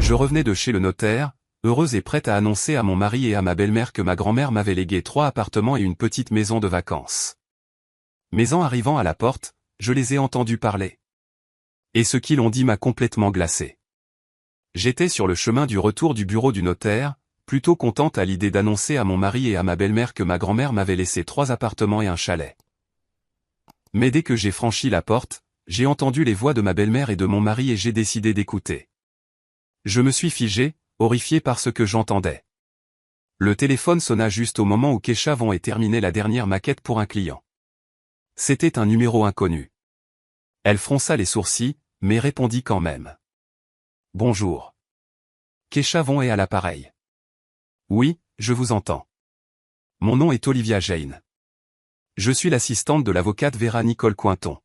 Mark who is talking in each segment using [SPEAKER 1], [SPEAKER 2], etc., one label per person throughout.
[SPEAKER 1] Je revenais de chez le notaire, heureuse et prête à annoncer à mon mari et à ma belle-mère que ma grand-mère m'avait légué 3 appartements et une petite maison de vacances. Mais en arrivant à la porte, je les ai entendus parler. Et ce qu'ils ont dit m'a complètement glacé. J'étais sur le chemin du retour du bureau du notaire, plutôt contente à l'idée d'annoncer à mon mari et à ma belle-mère que ma grand-mère m'avait laissé 3 appartements et un chalet. Mais dès que j'ai franchi la porte, j'ai entendu les voix de ma belle-mère et de mon mari et j'ai décidé d'écouter. Je me suis figé, horrifié par ce que j'entendais. Le téléphone sonna juste au moment où Kecha ait terminé la dernière maquette pour un client. C'était un numéro inconnu. Elle fronça les sourcils, mais répondit quand même. Bonjour. Kecha est à l'appareil. Oui, je vous entends. Mon nom est Olivia Jane. Je suis l'assistante de l'avocate Vera Nicole Cointon.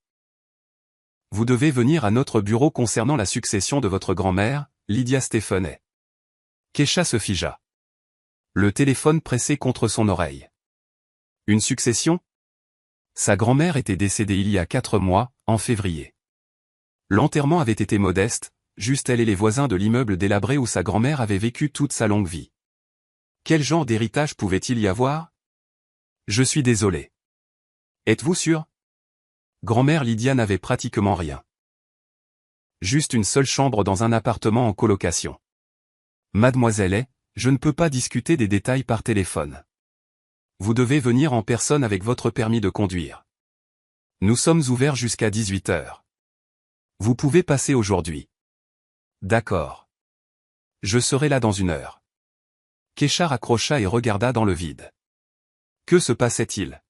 [SPEAKER 1] Vous devez venir à notre bureau concernant la succession de votre grand-mère, Lydia Stepheney. Kecha se figea. Le téléphone pressé contre son oreille. Une succession? Sa grand-mère était décédée il y a 4 mois, en février. L'enterrement avait été modeste, juste elle et les voisins de l'immeuble délabré où sa grand-mère avait vécu toute sa longue vie. Quel genre d'héritage pouvait-il y avoir? Je suis désolé. Êtes-vous sûr? Grand-mère Lydia n'avait pratiquement rien. Juste une seule chambre dans un appartement en colocation. Mademoiselle, je ne peux pas discuter des détails par téléphone. Vous devez venir en personne avec votre permis de conduire. Nous sommes ouverts jusqu'à 18 h. Vous pouvez passer aujourd'hui. D'accord. Je serai là dans 1 heure. Kecha raccrocha et regarda dans le vide. Que se passait-il?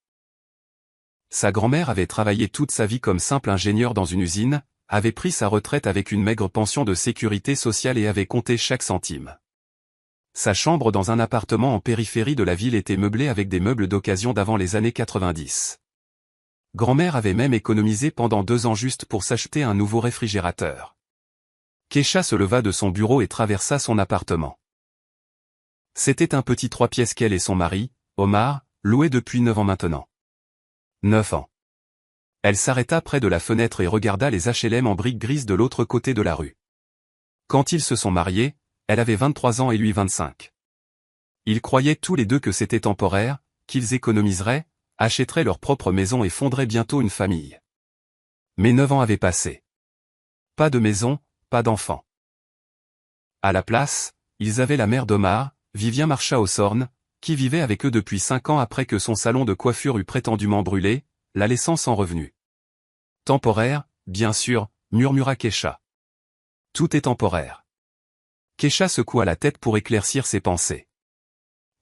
[SPEAKER 1] Sa grand-mère avait travaillé toute sa vie comme simple ingénieur dans une usine, avait pris sa retraite avec une maigre pension de sécurité sociale et avait compté chaque centime. Sa chambre dans un appartement en périphérie de la ville était meublée avec des meubles d'occasion d'avant les années 90. Grand-mère avait même économisé pendant 2 ans juste pour s'acheter un nouveau réfrigérateur. Kecha se leva de son bureau et traversa son appartement. C'était un petit 3 pièces qu'elle et son mari, Omar, louaient depuis 9 ans maintenant. 9 ans. Elle s'arrêta près de la fenêtre et regarda les HLM en briques grises de l'autre côté de la rue. Quand ils se sont mariés, elle avait 23 ans et lui 25. Ils croyaient tous les deux que c'était temporaire, qu'ils économiseraient, achèteraient leur propre maison et fonderaient bientôt une famille. Mais 9 ans avaient passé. Pas de maison, pas d'enfants. À la place, ils avaient la mère d'Omar, Vivien Marcha-Ossorne, qui vivait avec eux depuis 5 ans après que son salon de coiffure eût prétendument brûlé, la laissant sans revenu. Temporaire, bien sûr, murmura Kecha. Tout est temporaire. Kecha secoua la tête pour éclaircir ses pensées.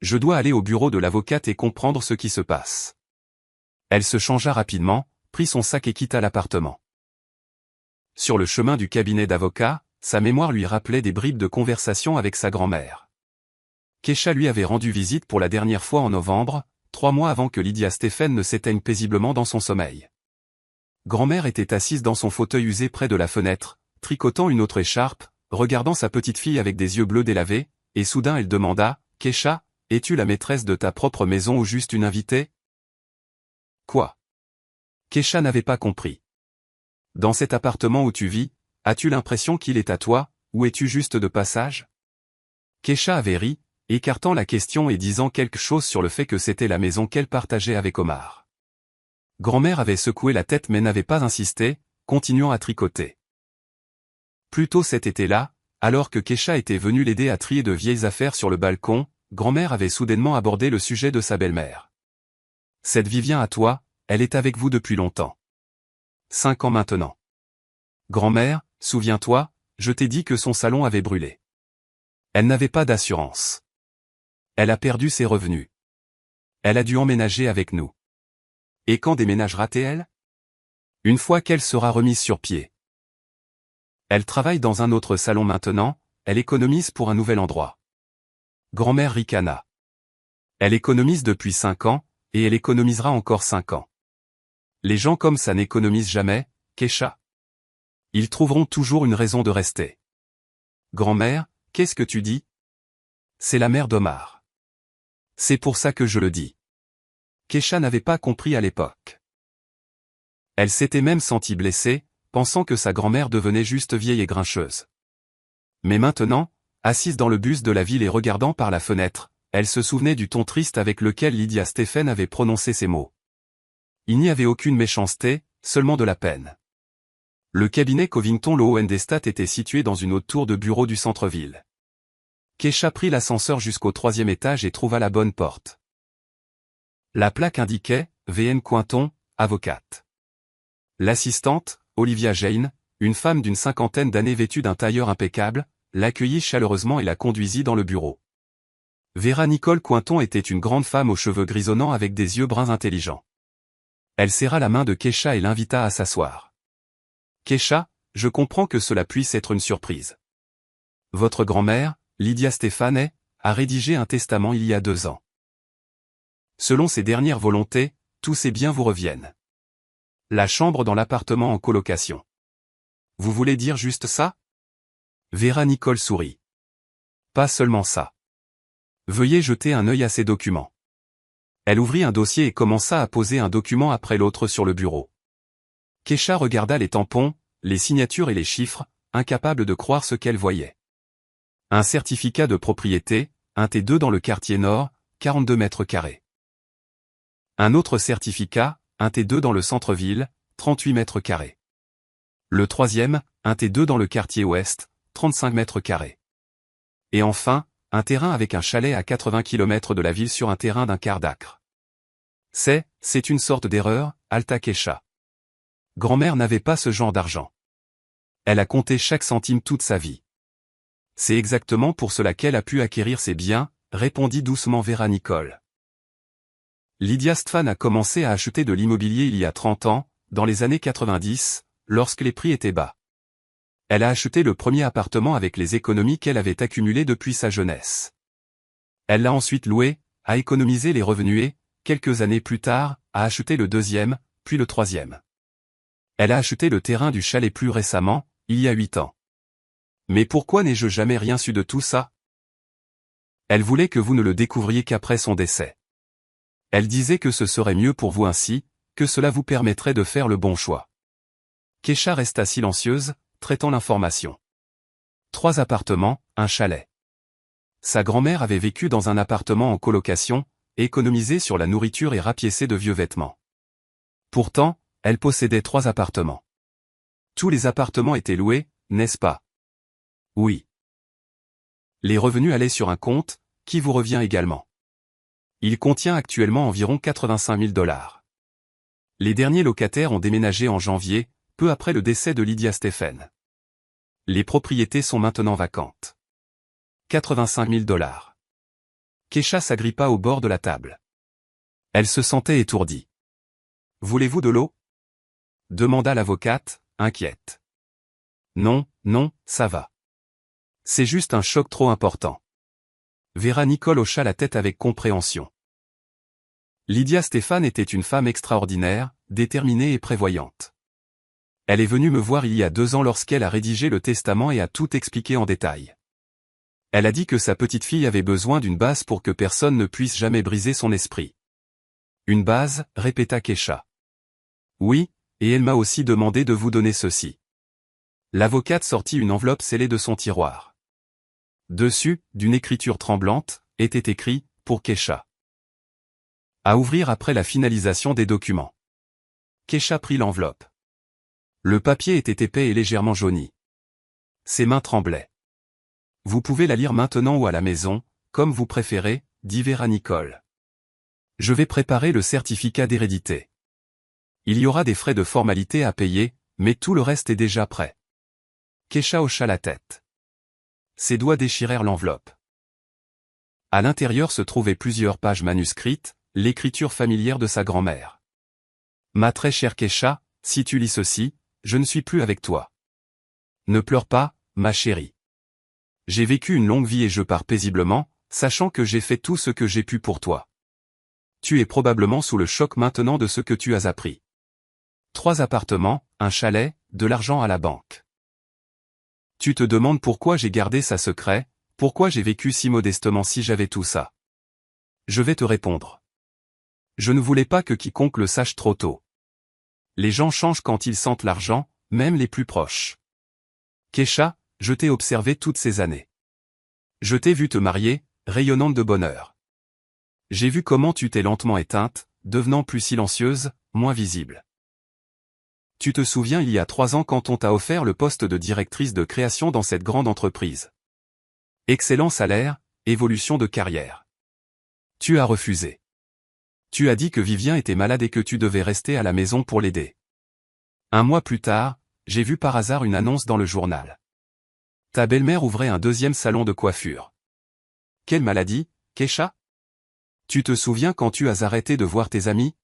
[SPEAKER 1] Je dois aller au bureau de l'avocate et comprendre ce qui se passe. Elle se changea rapidement, prit son sac et quitta l'appartement. Sur le chemin du cabinet d'avocat, sa mémoire lui rappelait des bribes de conversation avec sa grand-mère. Kecha lui avait rendu visite pour la dernière fois en novembre, 3 mois avant que Lydia Stepheney ne s'éteigne paisiblement dans son sommeil. Grand-mère était assise dans son fauteuil usé près de la fenêtre, tricotant une autre écharpe, regardant sa petite fille avec des yeux bleus délavés, et soudain elle demanda, « Kecha, es-tu la maîtresse de ta propre maison ou juste une invitée ?» Quoi? Kecha n'avait pas compris. Dans cet appartement où tu vis, as-tu l'impression qu'il est à toi, ou es-tu juste de passage? Kecha avait ri, écartant la question et disant quelque chose sur le fait que c'était la maison qu'elle partageait avec Omar. Grand-mère avait secoué la tête mais n'avait pas insisté, continuant à tricoter. Plus tôt cet été-là, alors que Kecha était venue l'aider à trier de vieilles affaires sur le balcon, grand-mère avait soudainement abordé le sujet de sa belle-mère. Cette Vivien à toi, elle est avec vous depuis longtemps. 5 ans maintenant. Grand-mère, souviens-toi, je t'ai dit que son salon avait brûlé. Elle n'avait pas d'assurance. Elle a perdu ses revenus. Elle a dû emménager avec nous. Et quand déménagera-t-elle? Une fois qu'elle sera remise sur pied. Elle travaille dans un autre salon maintenant, elle économise pour un nouvel endroit. Grand-mère ricana. Elle économise depuis 5 ans, et elle économisera encore 5 ans. Les gens comme ça n'économisent jamais, Kecha. Ils trouveront toujours une raison de rester. Grand-mère, qu'est-ce que tu dis? C'est la mère d'Omar. C'est pour ça que je le dis. Kecha n'avait pas compris à l'époque. Elle s'était même sentie blessée, pensant que sa grand-mère devenait juste vieille et grincheuse. Mais maintenant, Assise dans le bus de la ville et regardant par la fenêtre, elle se souvenait du ton triste avec lequel Lydia Stephen avait prononcé ces mots. Il n'y avait aucune méchanceté, seulement de la peine. Le cabinet Covington Lowenstedt était situé dans une haute tour de bureau du centre-ville. Keisha prit l'ascenseur jusqu'au 3e étage et trouva la bonne porte. La plaque indiquait « VN Cointon, avocate ». L'assistante, Olivia Jane, une femme d'une 50aine d'années vêtue d'un tailleur impeccable, l'accueillit chaleureusement et la conduisit dans le bureau. Vera Nicole Cointon était une grande femme aux cheveux grisonnants avec des yeux bruns intelligents. Elle serra la main de Keisha et l'invita à s'asseoir. « Keisha, je comprends que cela puisse être une surprise. Votre grand-mère, Lydia Stephen, a rédigé un testament il y a 2 ans. Selon ses dernières volontés, tous ses biens vous reviennent. La chambre dans l'appartement en colocation. Vous voulez dire juste ça ?» Vera Nicole sourit. « Pas seulement ça. Veuillez jeter un œil à ces documents. » Elle ouvrit un dossier et commença à poser un document après l'autre sur le bureau. Keisha regarda les tampons, les signatures et les chiffres, incapable de croire ce qu'elle voyait. Un certificat de propriété, un T2 dans le quartier nord, 42 mètres carrés. Un autre certificat, un T2 dans le centre-ville, 38 mètres carrés. Le 3e, un T2 dans le quartier ouest, 35 mètres carrés. Et enfin, un terrain avec un chalet à 80 km de la ville sur un terrain d'un quart d'acre. C'est une sorte d'erreur, halta Keisha. Grand-mère n'avait pas ce genre d'argent. Elle a compté chaque centime toute sa vie. C'est exactement pour cela qu'elle a pu acquérir ses biens, répondit doucement Vera Nicole. Lydia Stephen a commencé à acheter de l'immobilier il y a 30 ans, dans les années 90, lorsque les prix étaient bas. Elle a acheté le premier appartement avec les économies qu'elle avait accumulées depuis sa jeunesse. Elle l'a ensuite loué, a économisé les revenus et, quelques années plus tard, a acheté le 2e, puis le 3e. Elle a acheté le terrain du chalet plus récemment, il y a 8 ans. Mais pourquoi n'ai-je jamais rien su de tout ça? Elle voulait que vous ne le découvriez qu'après son décès. Elle disait que ce serait mieux pour vous ainsi, que cela vous permettrait de faire le bon choix. Keisha resta silencieuse, traitant l'information. 3 appartements, un chalet. Sa grand-mère avait vécu dans un appartement en colocation, économisé sur la nourriture et rapiécé de vieux vêtements. Pourtant, elle possédait 3 appartements. Tous les appartements étaient loués, n'est-ce pas? Oui. Les revenus allaient sur un compte, qui vous revient également. Il contient actuellement environ 85 000 $. Les derniers locataires ont déménagé en janvier, peu après le décès de Lydia Stephen. Les propriétés sont maintenant vacantes. 85 000 $. Keisha s'agrippa au bord de la table. Elle se sentait étourdie. « Voulez-vous de l'eau » demanda l'avocate, inquiète. « Non, non, ça va. C'est juste un choc trop important. » Vera Nicole hocha la tête avec compréhension. Lydia Stephen était une femme extraordinaire, déterminée et prévoyante. Elle est venue me voir il y a 2 ans lorsqu'elle a rédigé le testament et a tout expliqué en détail. Elle a dit que sa petite-fille avait besoin d'une base pour que personne ne puisse jamais briser son esprit. Une base, répéta Keisha. Oui, et elle m'a aussi demandé de vous donner ceci. L'avocate sortit une enveloppe scellée de son tiroir. Dessus, d'une écriture tremblante, était écrit « Pour Keisha ». À ouvrir après la finalisation des documents. Keisha prit l'enveloppe. Le papier était épais et légèrement jauni. Ses mains tremblaient. « Vous pouvez la lire maintenant ou à la maison, comme vous préférez, dit Vera Nicole. Je vais préparer le certificat d'hérédité. Il y aura des frais de formalité à payer, mais tout le reste est déjà prêt. » Keisha hocha la tête. Ses doigts déchirèrent l'enveloppe. À l'intérieur se trouvaient plusieurs pages manuscrites, l'écriture familière de sa grand-mère. « Ma très chère Keisha, si tu lis ceci, je ne suis plus avec toi. Ne pleure pas, ma chérie. J'ai vécu une longue vie et je pars paisiblement, sachant que j'ai fait tout ce que j'ai pu pour toi. Tu es probablement sous le choc maintenant de ce que tu as appris. 3 appartements, un chalet, de l'argent à la banque. Tu te demandes pourquoi j'ai gardé ça secret, pourquoi j'ai vécu si modestement si j'avais tout ça. Je vais te répondre. Je ne voulais pas que quiconque le sache trop tôt. Les gens changent quand ils sentent l'argent, même les plus proches. Keisha, je t'ai observé toutes ces années. Je t'ai vu te marier, rayonnante de bonheur. J'ai vu comment tu t'es lentement éteinte, devenant plus silencieuse, moins visible. Tu te souviens il y a 3 ans quand on t'a offert le poste de directrice de création dans cette grande entreprise. Excellent salaire, évolution de carrière. Tu as refusé. Tu as dit que Vivien était malade et que tu devais rester à la maison pour l'aider. 1 mois plus tard, j'ai vu par hasard une annonce dans le journal. Ta belle-mère ouvrait un 2e salon de coiffure. Quelle maladie, Keisha? Tu te souviens quand tu as arrêté de voir tes amis?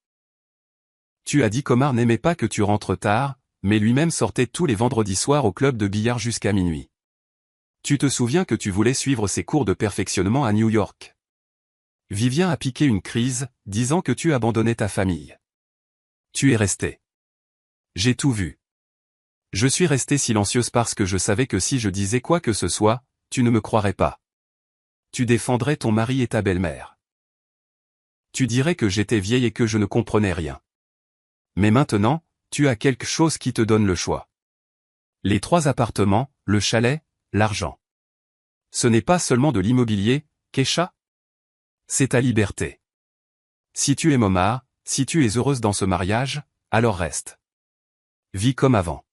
[SPEAKER 1] Tu as dit qu'Omar n'aimait pas que tu rentres tard, mais lui-même sortait tous les vendredis soirs au club de billard jusqu'à minuit. Tu te souviens que tu voulais suivre ses cours de perfectionnement à New York. Vivien a piqué une crise, disant que tu abandonnais ta famille. Tu es resté. J'ai tout vu. Je suis restée silencieuse parce que je savais que si je disais quoi que ce soit, tu ne me croirais pas. Tu défendrais ton mari et ta belle-mère. Tu dirais que j'étais vieille et que je ne comprenais rien. Mais maintenant, tu as quelque chose qui te donne le choix. Les 3 appartements, le chalet, l'argent. Ce n'est pas seulement de l'immobilier, Keisha? C'est ta liberté. Si tu aimes Omar, si tu es heureuse dans ce mariage, alors reste. Vis comme avant.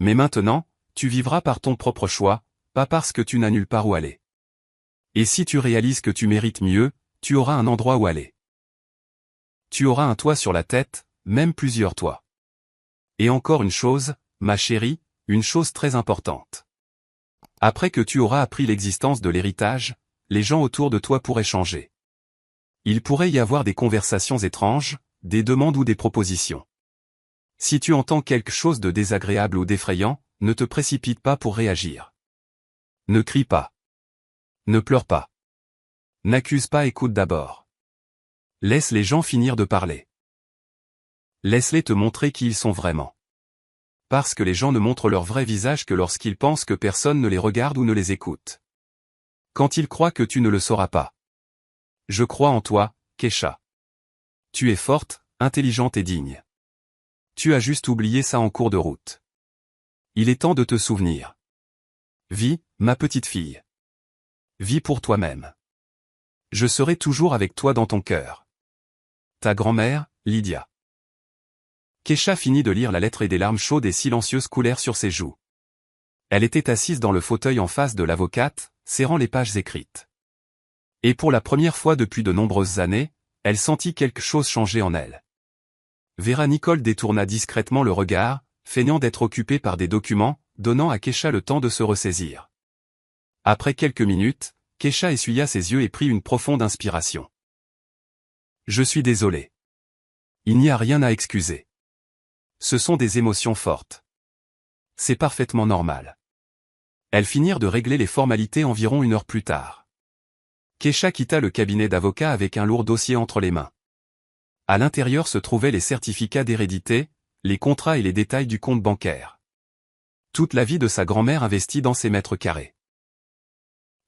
[SPEAKER 1] Mais maintenant, tu vivras par ton propre choix, pas parce que tu n'as nulle part où aller. Et si tu réalises que tu mérites mieux, tu auras un endroit où aller. Tu auras un toit sur la tête, même plusieurs toits. Et encore une chose, ma chérie, une chose très importante. Après que tu auras appris l'existence de l'héritage, les gens autour de toi pourraient changer. Il pourrait y avoir des conversations étranges, des demandes ou des propositions. Si tu entends quelque chose de désagréable ou d'effrayant, ne te précipite pas pour réagir. Ne crie pas. Ne pleure pas. N'accuse pas, écoute d'abord. Laisse les gens finir de parler. Laisse-les te montrer qui ils sont vraiment. Parce que les gens ne montrent leur vrai visage que lorsqu'ils pensent que personne ne les regarde ou ne les écoute. Quand ils croient que tu ne le sauras pas. Je crois en toi, Keisha. Tu es forte, intelligente et digne. Tu as juste oublié ça en cours de route. Il est temps de te souvenir. Vis, ma petite fille. Vis pour toi-même. Je serai toujours avec toi dans ton cœur. Ta grand-mère, Lydia. Keisha finit de lire la lettre et des larmes chaudes et silencieuses coulèrent sur ses joues. Elle était assise dans le fauteuil en face de l'avocate, serrant les pages écrites. Et pour la première fois depuis de nombreuses années, elle sentit quelque chose changer en elle. Vera Nicole détourna discrètement le regard, feignant d'être occupée par des documents, donnant à Keisha le temps de se ressaisir. Après quelques minutes, Keisha essuya ses yeux et prit une profonde inspiration. Je suis désolé. Il n'y a rien à excuser. Ce sont des émotions fortes. C'est parfaitement normal. Elles finirent de régler les formalités environ 1 heure plus tard. Keisha quitta le cabinet d'avocat avec un lourd dossier entre les mains. À l'intérieur se trouvaient les certificats d'hérédité, les contrats et les détails du compte bancaire. Toute la vie de sa grand-mère investie dans ses mètres carrés.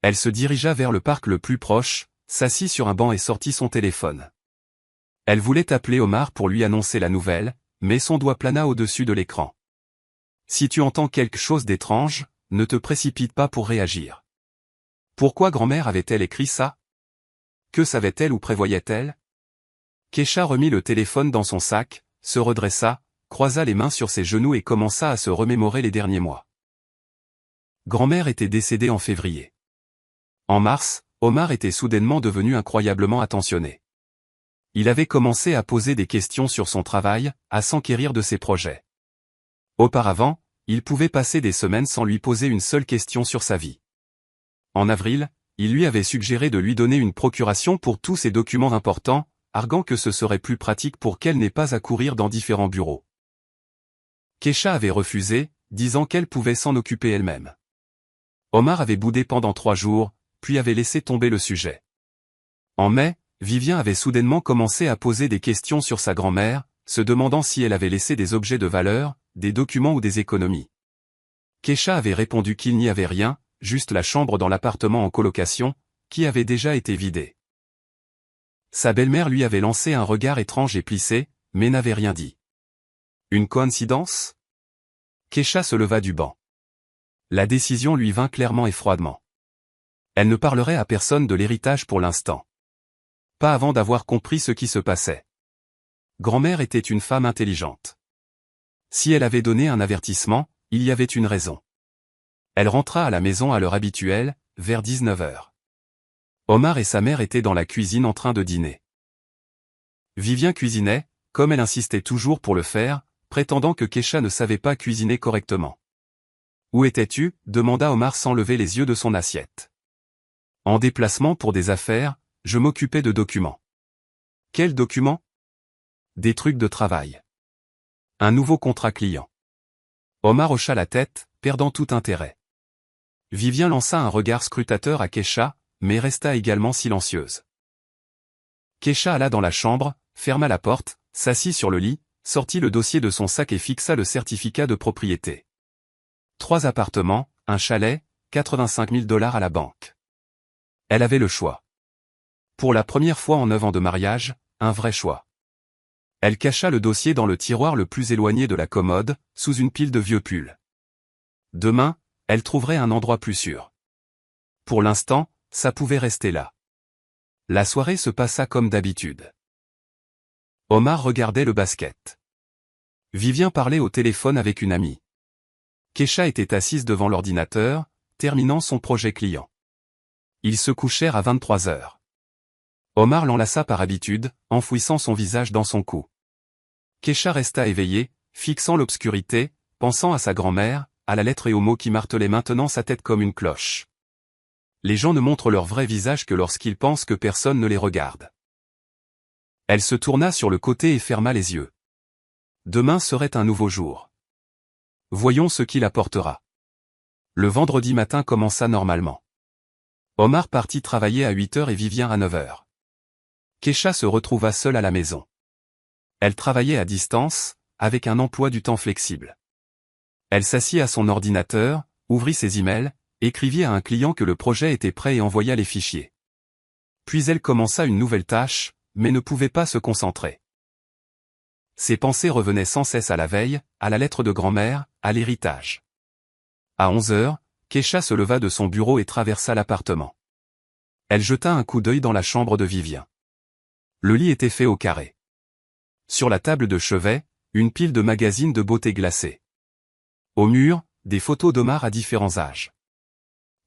[SPEAKER 1] Elle se dirigea vers le parc le plus proche, s'assit sur un banc et sortit son téléphone. Elle voulait appeler Omar pour lui annoncer la nouvelle, mais son doigt plana au-dessus de l'écran. Si tu entends quelque chose d'étrange, ne te précipite pas pour réagir. Pourquoi grand-mère avait-elle écrit ça? Que savait-elle ou prévoyait-elle? Keisha remit le téléphone dans son sac, se redressa, croisa les mains sur ses genoux et commença à se remémorer les derniers mois. Grand-mère était décédée en février. En mars, Omar était soudainement devenu incroyablement attentionné. Il avait commencé à poser des questions sur son travail, à s'enquérir de ses projets. Auparavant, il pouvait passer des semaines sans lui poser une seule question sur sa vie. En avril, il lui avait suggéré de lui donner une procuration pour tous ses documents importants, arguant que ce serait plus pratique pour qu'elle n'ait pas à courir dans différents bureaux. Keisha avait refusé, disant qu'elle pouvait s'en occuper elle-même. Omar avait boudé pendant 3 jours, puis avait laissé tomber le sujet. En mai, Vivien avait soudainement commencé à poser des questions sur sa grand-mère, se demandant si elle avait laissé des objets de valeur, des documents ou des économies. Keisha avait répondu qu'il n'y avait rien, juste la chambre dans l'appartement en colocation, qui avait déjà été vidée. Sa belle-mère lui avait lancé un regard étrange et plissé, mais n'avait rien dit. Une coïncidence? Keisha se leva du banc. La décision lui vint clairement et froidement. Elle ne parlerait à personne de l'héritage pour l'instant. Pas avant d'avoir compris ce qui se passait. Grand-mère était une femme intelligente. Si elle avait donné un avertissement, il y avait une raison. Elle rentra à la maison à l'heure habituelle, vers 19h. Omar et sa mère étaient dans la cuisine en train de dîner. Vivien cuisinait, comme elle insistait toujours pour le faire, prétendant que Kesha ne savait pas cuisiner correctement. « Où étais-tu » demanda Omar sans lever les yeux de son assiette. « En déplacement pour des affaires, je m'occupais de documents. »« Quels documents ?»« Des trucs de travail. Un nouveau contrat client. » Omar hocha la tête, perdant tout intérêt. Vivien lança un regard scrutateur à Kesha, mais resta également silencieuse. Kesha alla dans la chambre, ferma la porte, s'assit sur le lit, sortit le dossier de son sac et fixa le certificat de propriété. 3 appartements, un chalet, 85 000 $ à la banque. Elle avait le choix. Pour la première fois en 9 ans de mariage, un vrai choix. Elle cacha le dossier dans le tiroir le plus éloigné de la commode, sous une pile de vieux pulls. Demain, elle trouverait un endroit plus sûr. Pour l'instant, ça pouvait rester là. La soirée se passa comme d'habitude. Omar regardait le basket. Vivien parlait au téléphone avec une amie. Kesha était assise devant l'ordinateur, terminant son projet client. Ils se couchèrent à 23h. Omar l'enlaça par habitude, enfouissant son visage dans son cou. Kesha resta éveillée, fixant l'obscurité, pensant à sa grand-mère, à la lettre et aux mots qui martelaient maintenant sa tête comme une cloche. Les gens ne montrent leur vrai visage que lorsqu'ils pensent que personne ne les regarde. Elle se tourna sur le côté et ferma les yeux. Demain serait un nouveau jour. Voyons ce qu'il apportera. Le vendredi matin commença normalement. Omar partit travailler à 8h et Vivien à 9h. Kesha se retrouva seule à la maison. Elle travaillait à distance, avec un emploi du temps flexible. Elle s'assit à son ordinateur, ouvrit ses emails, écrivit à un client que le projet était prêt et envoya les fichiers. Puis elle commença une nouvelle tâche, mais ne pouvait pas se concentrer. Ses pensées revenaient sans cesse à la veille, à la lettre de grand-mère, à l'héritage. À 11h, Kesha se leva de son bureau et traversa l'appartement. Elle jeta un coup d'œil dans la chambre de Vivien. Le lit était fait au carré. Sur la table de chevet, une pile de magazines de beauté glacés. Au mur, des photos d'Omar à différents âges.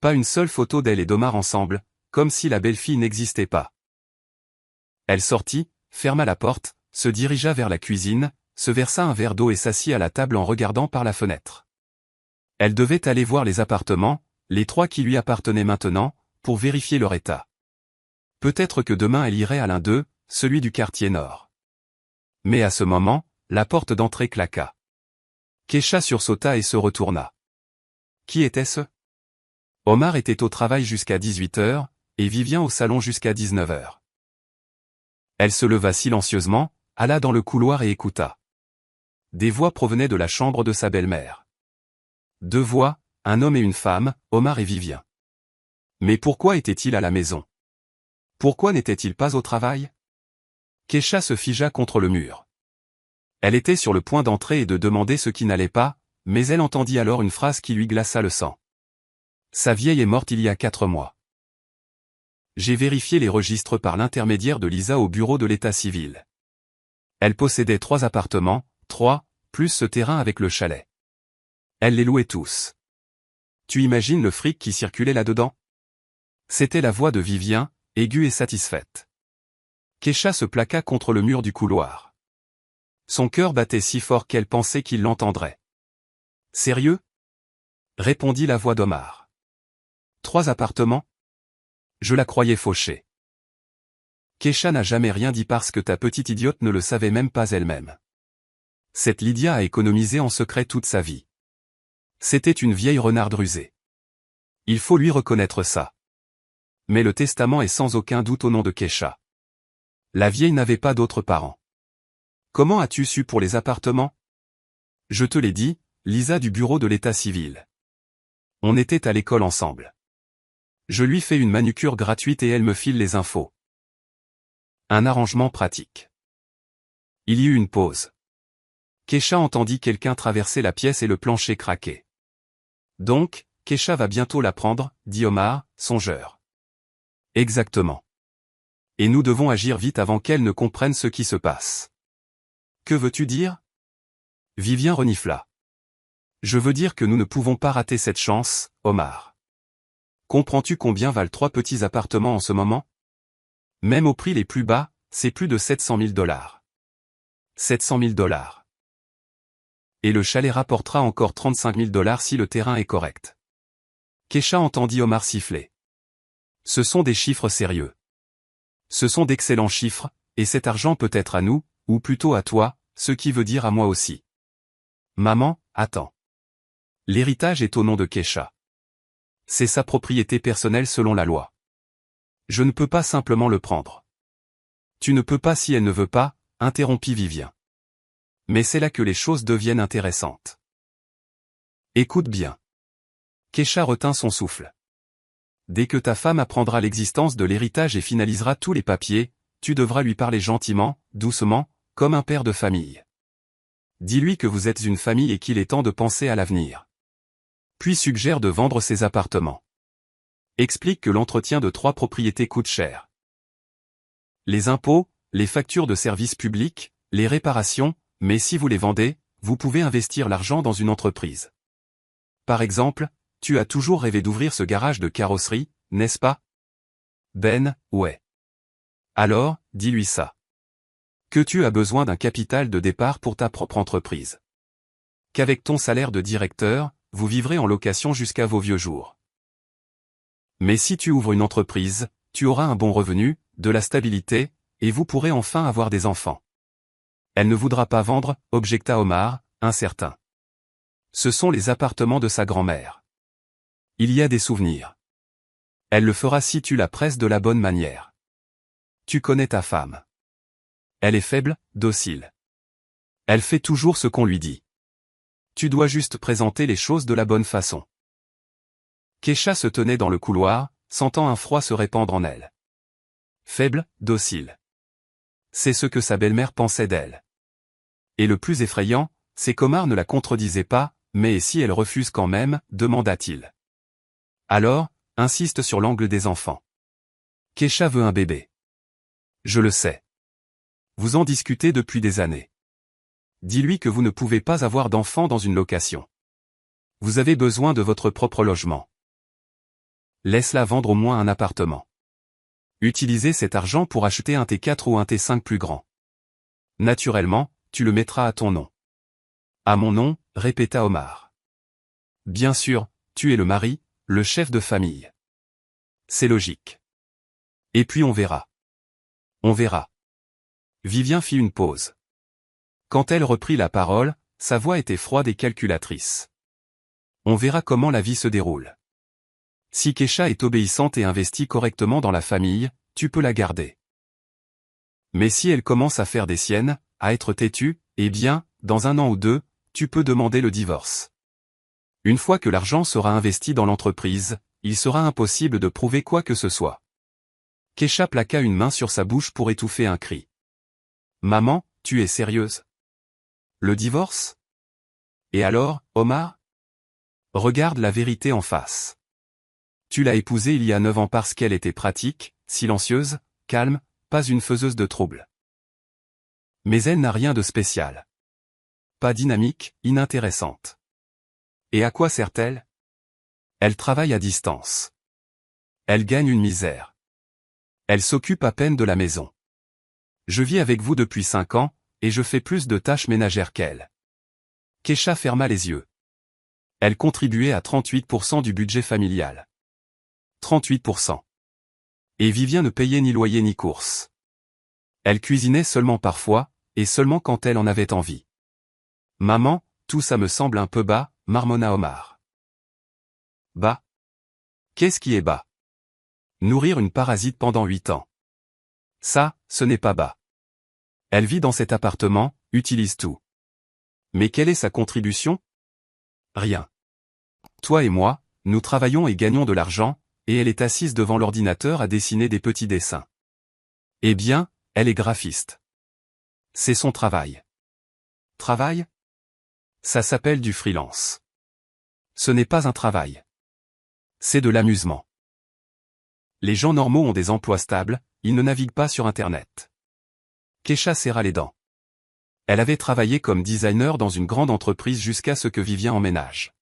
[SPEAKER 1] Pas une seule photo d'elle et d'Omar ensemble, comme si la belle-fille n'existait pas. Elle sortit, ferma la porte, se dirigea vers la cuisine, se versa un verre d'eau et s'assit à la table en regardant par la fenêtre. Elle devait aller voir les appartements, les 3 qui lui appartenaient maintenant, pour vérifier leur état. Peut-être que demain elle irait à l'un d'eux, celui du quartier nord. Mais à ce moment, la porte d'entrée claqua. Kesha sursauta et se retourna. Qui était-ce? Omar était au travail jusqu'à 18h, et Vivien au salon jusqu'à 19h. Elle se leva silencieusement, alla dans le couloir et écouta. Des voix provenaient de la chambre de sa belle-mère. 2 voix, un homme et une femme, Omar et Vivien. Mais pourquoi était-il à la maison? Pourquoi n'était-il pas au travail? Kesha se figea contre le mur. Elle était sur le point d'entrer et de demander ce qui n'allait pas, mais elle entendit alors une phrase qui lui glaça le sang. Sa vieille est morte il y a 4 mois. J'ai vérifié les registres par l'intermédiaire de Lisa au bureau de l'état civil. Elle possédait 3 appartements, 3, plus ce terrain avec le chalet. Elle les louait tous. Tu imagines le fric qui circulait là-dedans? C'était la voix de Vivien, aiguë et satisfaite. Kesha se plaqua contre le mur du couloir. Son cœur battait si fort qu'elle pensait qu'il l'entendrait. Sérieux? Répondit la voix d'Omar. 3 appartements? Je la croyais fauchée. Kesha n'a jamais rien dit parce que ta petite idiote ne le savait même pas elle-même. Cette Lydia a économisé en secret toute sa vie. C'était une vieille renarde rusée. Il faut lui reconnaître ça. Mais le testament est sans aucun doute au nom de Kesha. La vieille n'avait pas d'autres parents. Comment as-tu su pour les appartements? Je te l'ai dit, Lisa du bureau de l'état civil. On était à l'école ensemble. Je lui fais une manucure gratuite et elle me file les infos. Un arrangement pratique. Il y eut une pause. Kesha entendit quelqu'un traverser la pièce et le plancher craquer. Donc, Kesha va bientôt la prendre, dit Omar, songeur. Exactement. Et nous devons agir vite avant qu'elle ne comprenne ce qui se passe. Que veux-tu dire? Vivien renifla. Je veux dire que nous ne pouvons pas rater cette chance, Omar. Comprends-tu combien valent 3 petits appartements en ce moment? Même au prix les plus bas, c'est plus de 700 000 $. 700 000 $. Et le chalet rapportera encore 35 000 $ si le terrain est correct. Keisha entendit Omar siffler. Ce sont des chiffres sérieux. Ce sont d'excellents chiffres, et cet argent peut être à nous, ou plutôt à toi, ce qui veut dire à moi aussi. Maman, attends. L'héritage est au nom de Keisha. C'est sa propriété personnelle selon la loi. Je ne peux pas simplement le prendre. Tu ne peux pas si elle ne veut pas, interrompit Vivien. Mais c'est là que les choses deviennent intéressantes. Écoute bien. Keisha retint son souffle. Dès que ta femme apprendra l'existence de l'héritage et finalisera tous les papiers, tu devras lui parler gentiment, doucement, comme un père de famille. Dis-lui que vous êtes une famille et qu'il est temps de penser à l'avenir. Puis suggère de vendre ses appartements. Explique que l'entretien de 3 propriétés coûte cher. Les impôts, les factures de services publics, les réparations, mais si vous les vendez, vous pouvez investir l'argent dans une entreprise. Par exemple, tu as toujours rêvé d'ouvrir ce garage de carrosserie, n'est-ce pas? Ben, ouais. Alors, dis-lui ça. Que tu as besoin d'un capital de départ pour ta propre entreprise. Qu'avec ton salaire de directeur, vous vivrez en location jusqu'à vos vieux jours. Mais si tu ouvres une entreprise, tu auras un bon revenu, de la stabilité, et vous pourrez enfin avoir des enfants. Elle ne voudra pas vendre, objecta Omar, incertain. Ce sont les appartements de sa grand-mère. Il y a des souvenirs. Elle le fera si tu la presses de la bonne manière. Tu connais ta femme. Elle est faible, docile. Elle fait toujours ce qu'on lui dit. Tu dois juste présenter les choses de la bonne façon. Keisha se tenait dans le couloir, sentant un froid se répandre en elle. Faible, docile. C'est ce que sa belle-mère pensait d'elle. Et le plus effrayant, c'est qu'Omar ne la contredisait pas, mais si elle refuse quand même, demanda-t-il. Alors, insiste sur l'angle des enfants. Keisha veut un bébé. Je le sais. Vous en discutez depuis des années. Dis-lui que vous ne pouvez pas avoir d'enfant dans une location. Vous avez besoin de votre propre logement. Laisse-la vendre au moins un appartement. Utilisez cet argent pour acheter un T4 ou un T5 plus grand. Naturellement, tu le mettras à ton nom. À mon nom, répéta Omar. Bien sûr, tu es le mari, le chef de famille. C'est logique. Et puis on verra. On verra. Vivien fit une pause. Quand elle reprit la parole, sa voix était froide et calculatrice. On verra comment la vie se déroule. Si Keisha est obéissante et investie correctement dans la famille, tu peux la garder. Mais si elle commence à faire des siennes, à être têtue, eh bien, dans 1 an ou 2, tu peux demander le divorce. Une fois que l'argent sera investi dans l'entreprise, il sera impossible de prouver quoi que ce soit. Keisha plaqua une main sur sa bouche pour étouffer un cri. Maman, tu es sérieuse? Le divorce? Et alors, Omar? Regarde la vérité en face. Tu l'as épousée il y a 9 ans parce qu'elle était pratique, silencieuse, calme, pas une faiseuse de troubles. Mais elle n'a rien de spécial. Pas dynamique, inintéressante. Et à quoi sert-elle? Elle travaille à distance. Elle gagne une misère. Elle s'occupe à peine de la maison. Je vis avec vous depuis 5 ans, et je fais plus de tâches ménagères qu'elle. Keisha ferma les yeux. Elle contribuait à 38% du budget familial. 38%. Et Vivien ne payait ni loyer ni courses. Elle cuisinait seulement parfois, et seulement quand elle en avait envie. Maman, tout ça me semble un peu bas, marmonna Omar. Bas? Qu'est-ce qui est bas? Nourrir une parasite pendant 8 ans. Ça, ce n'est pas bas. Elle vit dans cet appartement, utilise tout. Mais quelle est sa contribution? Rien. Toi et moi, nous travaillons et gagnons de l'argent, et elle est assise devant l'ordinateur à dessiner des petits dessins. Eh bien, elle est graphiste. C'est son travail. Travail? Ça s'appelle du freelance. Ce n'est pas un travail. C'est de l'amusement. Les gens normaux ont des emplois stables, ils ne naviguent pas sur Internet. Kesha serra les dents. Elle avait travaillé comme designer dans une grande entreprise jusqu'à ce que Vivien emménage.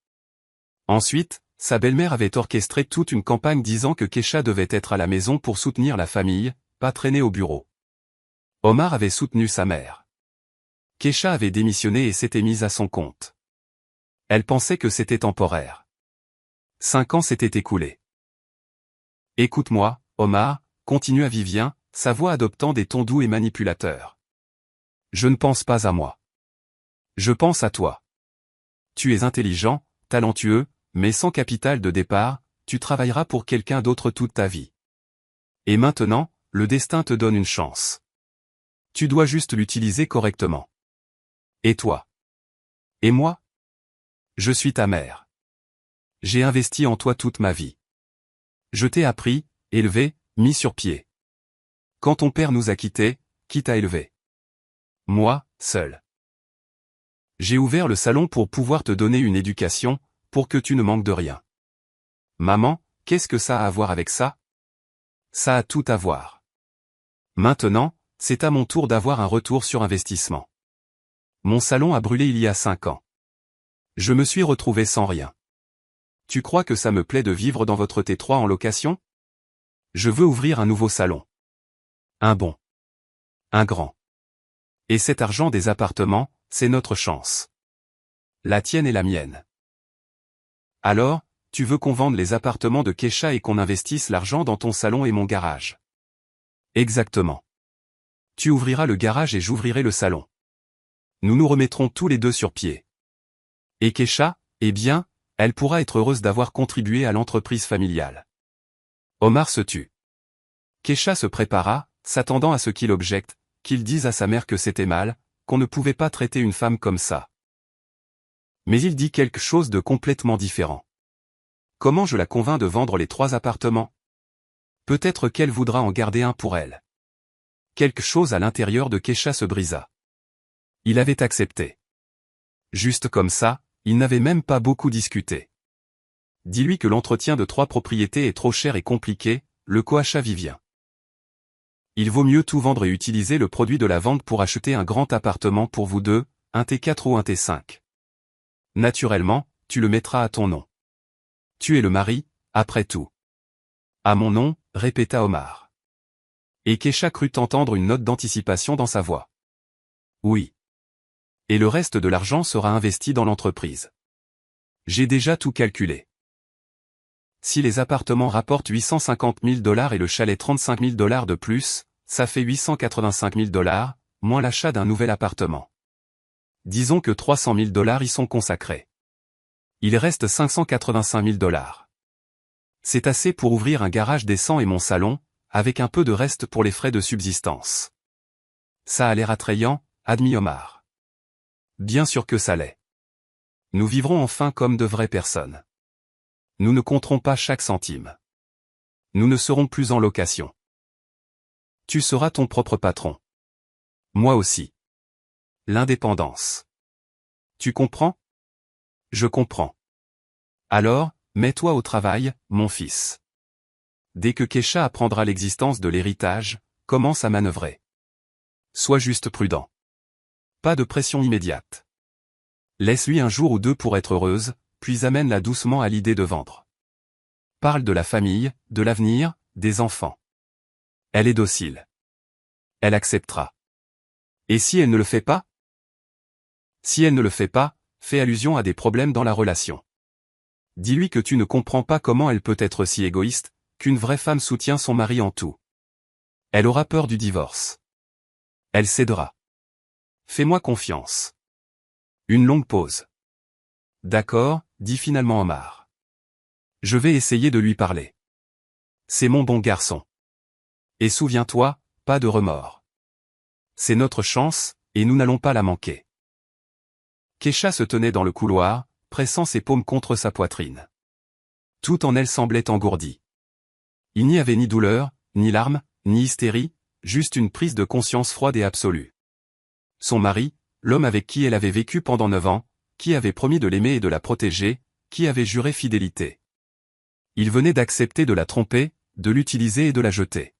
[SPEAKER 1] Ensuite, sa belle-mère avait orchestré toute une campagne disant que Kesha devait être à la maison pour soutenir la famille, pas traîner au bureau. Omar avait soutenu sa mère. Kesha avait démissionné et s'était mise à son compte. Elle pensait que c'était temporaire. 5 ans s'étaient écoulés. Écoute-moi, Omar, continua Vivien, sa voix adoptant des tons doux et manipulateurs. Je ne pense pas à moi. Je pense à toi. Tu es intelligent, talentueux, mais sans capital de départ, tu travailleras pour quelqu'un d'autre toute ta vie. Et maintenant, le destin te donne une chance. Tu dois juste l'utiliser correctement. Et toi? Et moi? Je suis ta mère. J'ai investi en toi toute ma vie. Je t'ai appris, élevé, mis sur pied. Quand ton père nous a quittés, qui t'a élevé? Moi, seul. J'ai ouvert le salon pour pouvoir te donner une éducation, pour que tu ne manques de rien. Maman, qu'est-ce que ça a à voir avec ça? Ça a tout à voir. Maintenant, c'est à mon tour d'avoir un retour sur investissement. Mon salon a brûlé il y a 5 ans. Je me suis retrouvé sans rien. Tu crois que ça me plaît de vivre dans votre T3 en location? Je veux ouvrir un nouveau salon. Un bon. Un grand. Et cet argent des appartements, c'est notre chance. La tienne et la mienne. Alors, tu veux qu'on vende les appartements de Kesha et qu'on investisse l'argent dans ton salon et mon garage. Exactement. Tu ouvriras le garage et j'ouvrirai le salon. Nous nous remettrons tous les deux sur pied. Et Kesha, eh bien, elle pourra être heureuse d'avoir contribué à l'entreprise familiale. Omar se tut. Kesha se prépara, s'attendant à ce qu'il objecte, qu'il dise à sa mère que c'était mal, qu'on ne pouvait pas traiter une femme comme ça. Mais il dit quelque chose de complètement différent. Comment je la convainc de vendre les 3 appartements? Peut-être qu'elle voudra en garder un pour elle. Quelque chose à l'intérieur de Kesha se brisa. Il avait accepté. Juste comme ça, il n'avait même pas beaucoup discuté. Dis-lui que l'entretien de 3 propriétés est trop cher et compliqué, le coachat Vivien. Il vaut mieux tout vendre et utiliser le produit de la vente pour acheter un grand appartement pour vous deux, un T4 ou un T5. Naturellement, tu le mettras à ton nom. Tu es le mari, après tout. À mon nom, répéta Omar. Et Kesha crut entendre une note d'anticipation dans sa voix. Oui. Et le reste de l'argent sera investi dans l'entreprise. J'ai déjà tout calculé. Si les appartements rapportent $850 000 et le chalet $35 000 de plus, ça fait $885 000, moins l'achat d'un nouvel appartement. Disons que $300 000 y sont consacrés. Il reste $585 000. C'est assez pour ouvrir un garage décent et mon salon, avec un peu de reste pour les frais de subsistance. Ça a l'air attrayant, admit Omar. Bien sûr que ça l'est. Nous vivrons enfin comme de vraies personnes. Nous ne compterons pas chaque centime. Nous ne serons plus en location. Tu seras ton propre patron. Moi aussi. L'indépendance. Tu comprends? Je comprends. Alors, mets-toi au travail, mon fils. Dès que Kesha apprendra l'existence de l'héritage, commence à manœuvrer. Sois juste prudent. Pas de pression immédiate. Laisse-lui un jour ou 2 pour être heureuse, puis amène-la doucement à l'idée de vendre. Parle de la famille, de l'avenir, des enfants. Elle est docile. Elle acceptera. Et si elle ne le fait pas? Si elle ne le fait pas, fais allusion à des problèmes dans la relation. Dis-lui que tu ne comprends pas comment elle peut être si égoïste, qu'une vraie femme soutient son mari en tout. Elle aura peur du divorce. Elle cédera. Fais-moi confiance. Une longue pause. D'accord, dit finalement Omar. Je vais essayer de lui parler. C'est mon bon garçon. Et souviens-toi, pas de remords. C'est notre chance, et nous n'allons pas la manquer. Kesha se tenait dans le couloir, pressant ses paumes contre sa poitrine. Tout en elle semblait engourdie. Il n'y avait ni douleur, ni larmes, ni hystérie, juste une prise de conscience froide et absolue. Son mari, l'homme avec qui elle avait vécu pendant 9 ans, qui avait promis de l'aimer et de la protéger, qui avait juré fidélité. Il venait d'accepter de la tromper, de l'utiliser et de la jeter.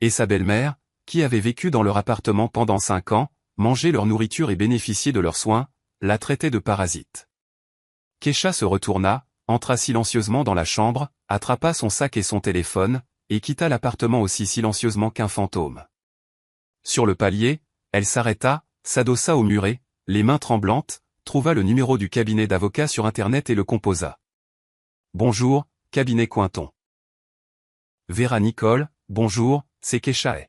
[SPEAKER 1] Et sa belle-mère, qui avait vécu dans leur appartement pendant 5 ans, mangé leur nourriture et bénéficié de leurs soins, la traitait de parasite. Kesha se retourna, entra silencieusement dans la chambre, attrapa son sac et son téléphone, et quitta l'appartement aussi silencieusement qu'un fantôme. Sur le palier, elle s'arrêta, s'adossa au muret, les mains tremblantes, trouva le numéro du cabinet d'avocat sur Internet et le composa. Bonjour, cabinet Cointon. Vera Nicole, bonjour, c'est Kesha.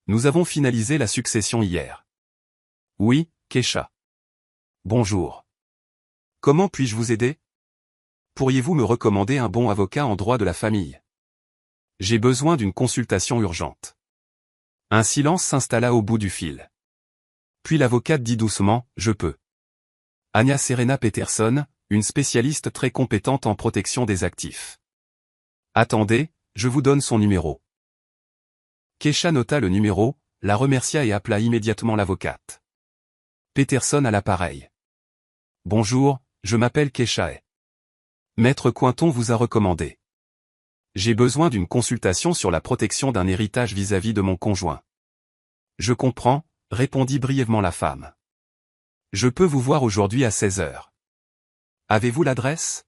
[SPEAKER 1] Nous avons finalisé la succession hier. Oui, Kesha. Bonjour. Comment puis-je vous aider? Pourriez-vous me recommander un bon avocat en droit de la famille? J'ai besoin d'une consultation urgente. Un silence s'installa au bout du fil. Puis l'avocate dit doucement, je peux. Anya Serena Peterson, une spécialiste très compétente en protection des actifs. Attendez, je vous donne son numéro. Kesha nota le numéro, la remercia et appela immédiatement l'avocate. Peterson à l'appareil. Bonjour, je m'appelle Kesha. Maître Cointon vous a recommandé. J'ai besoin d'une consultation sur la protection d'un héritage vis-à-vis de mon conjoint. Je comprends, répondit brièvement la femme. Je peux vous voir aujourd'hui à 16 heures. Avez-vous l'adresse?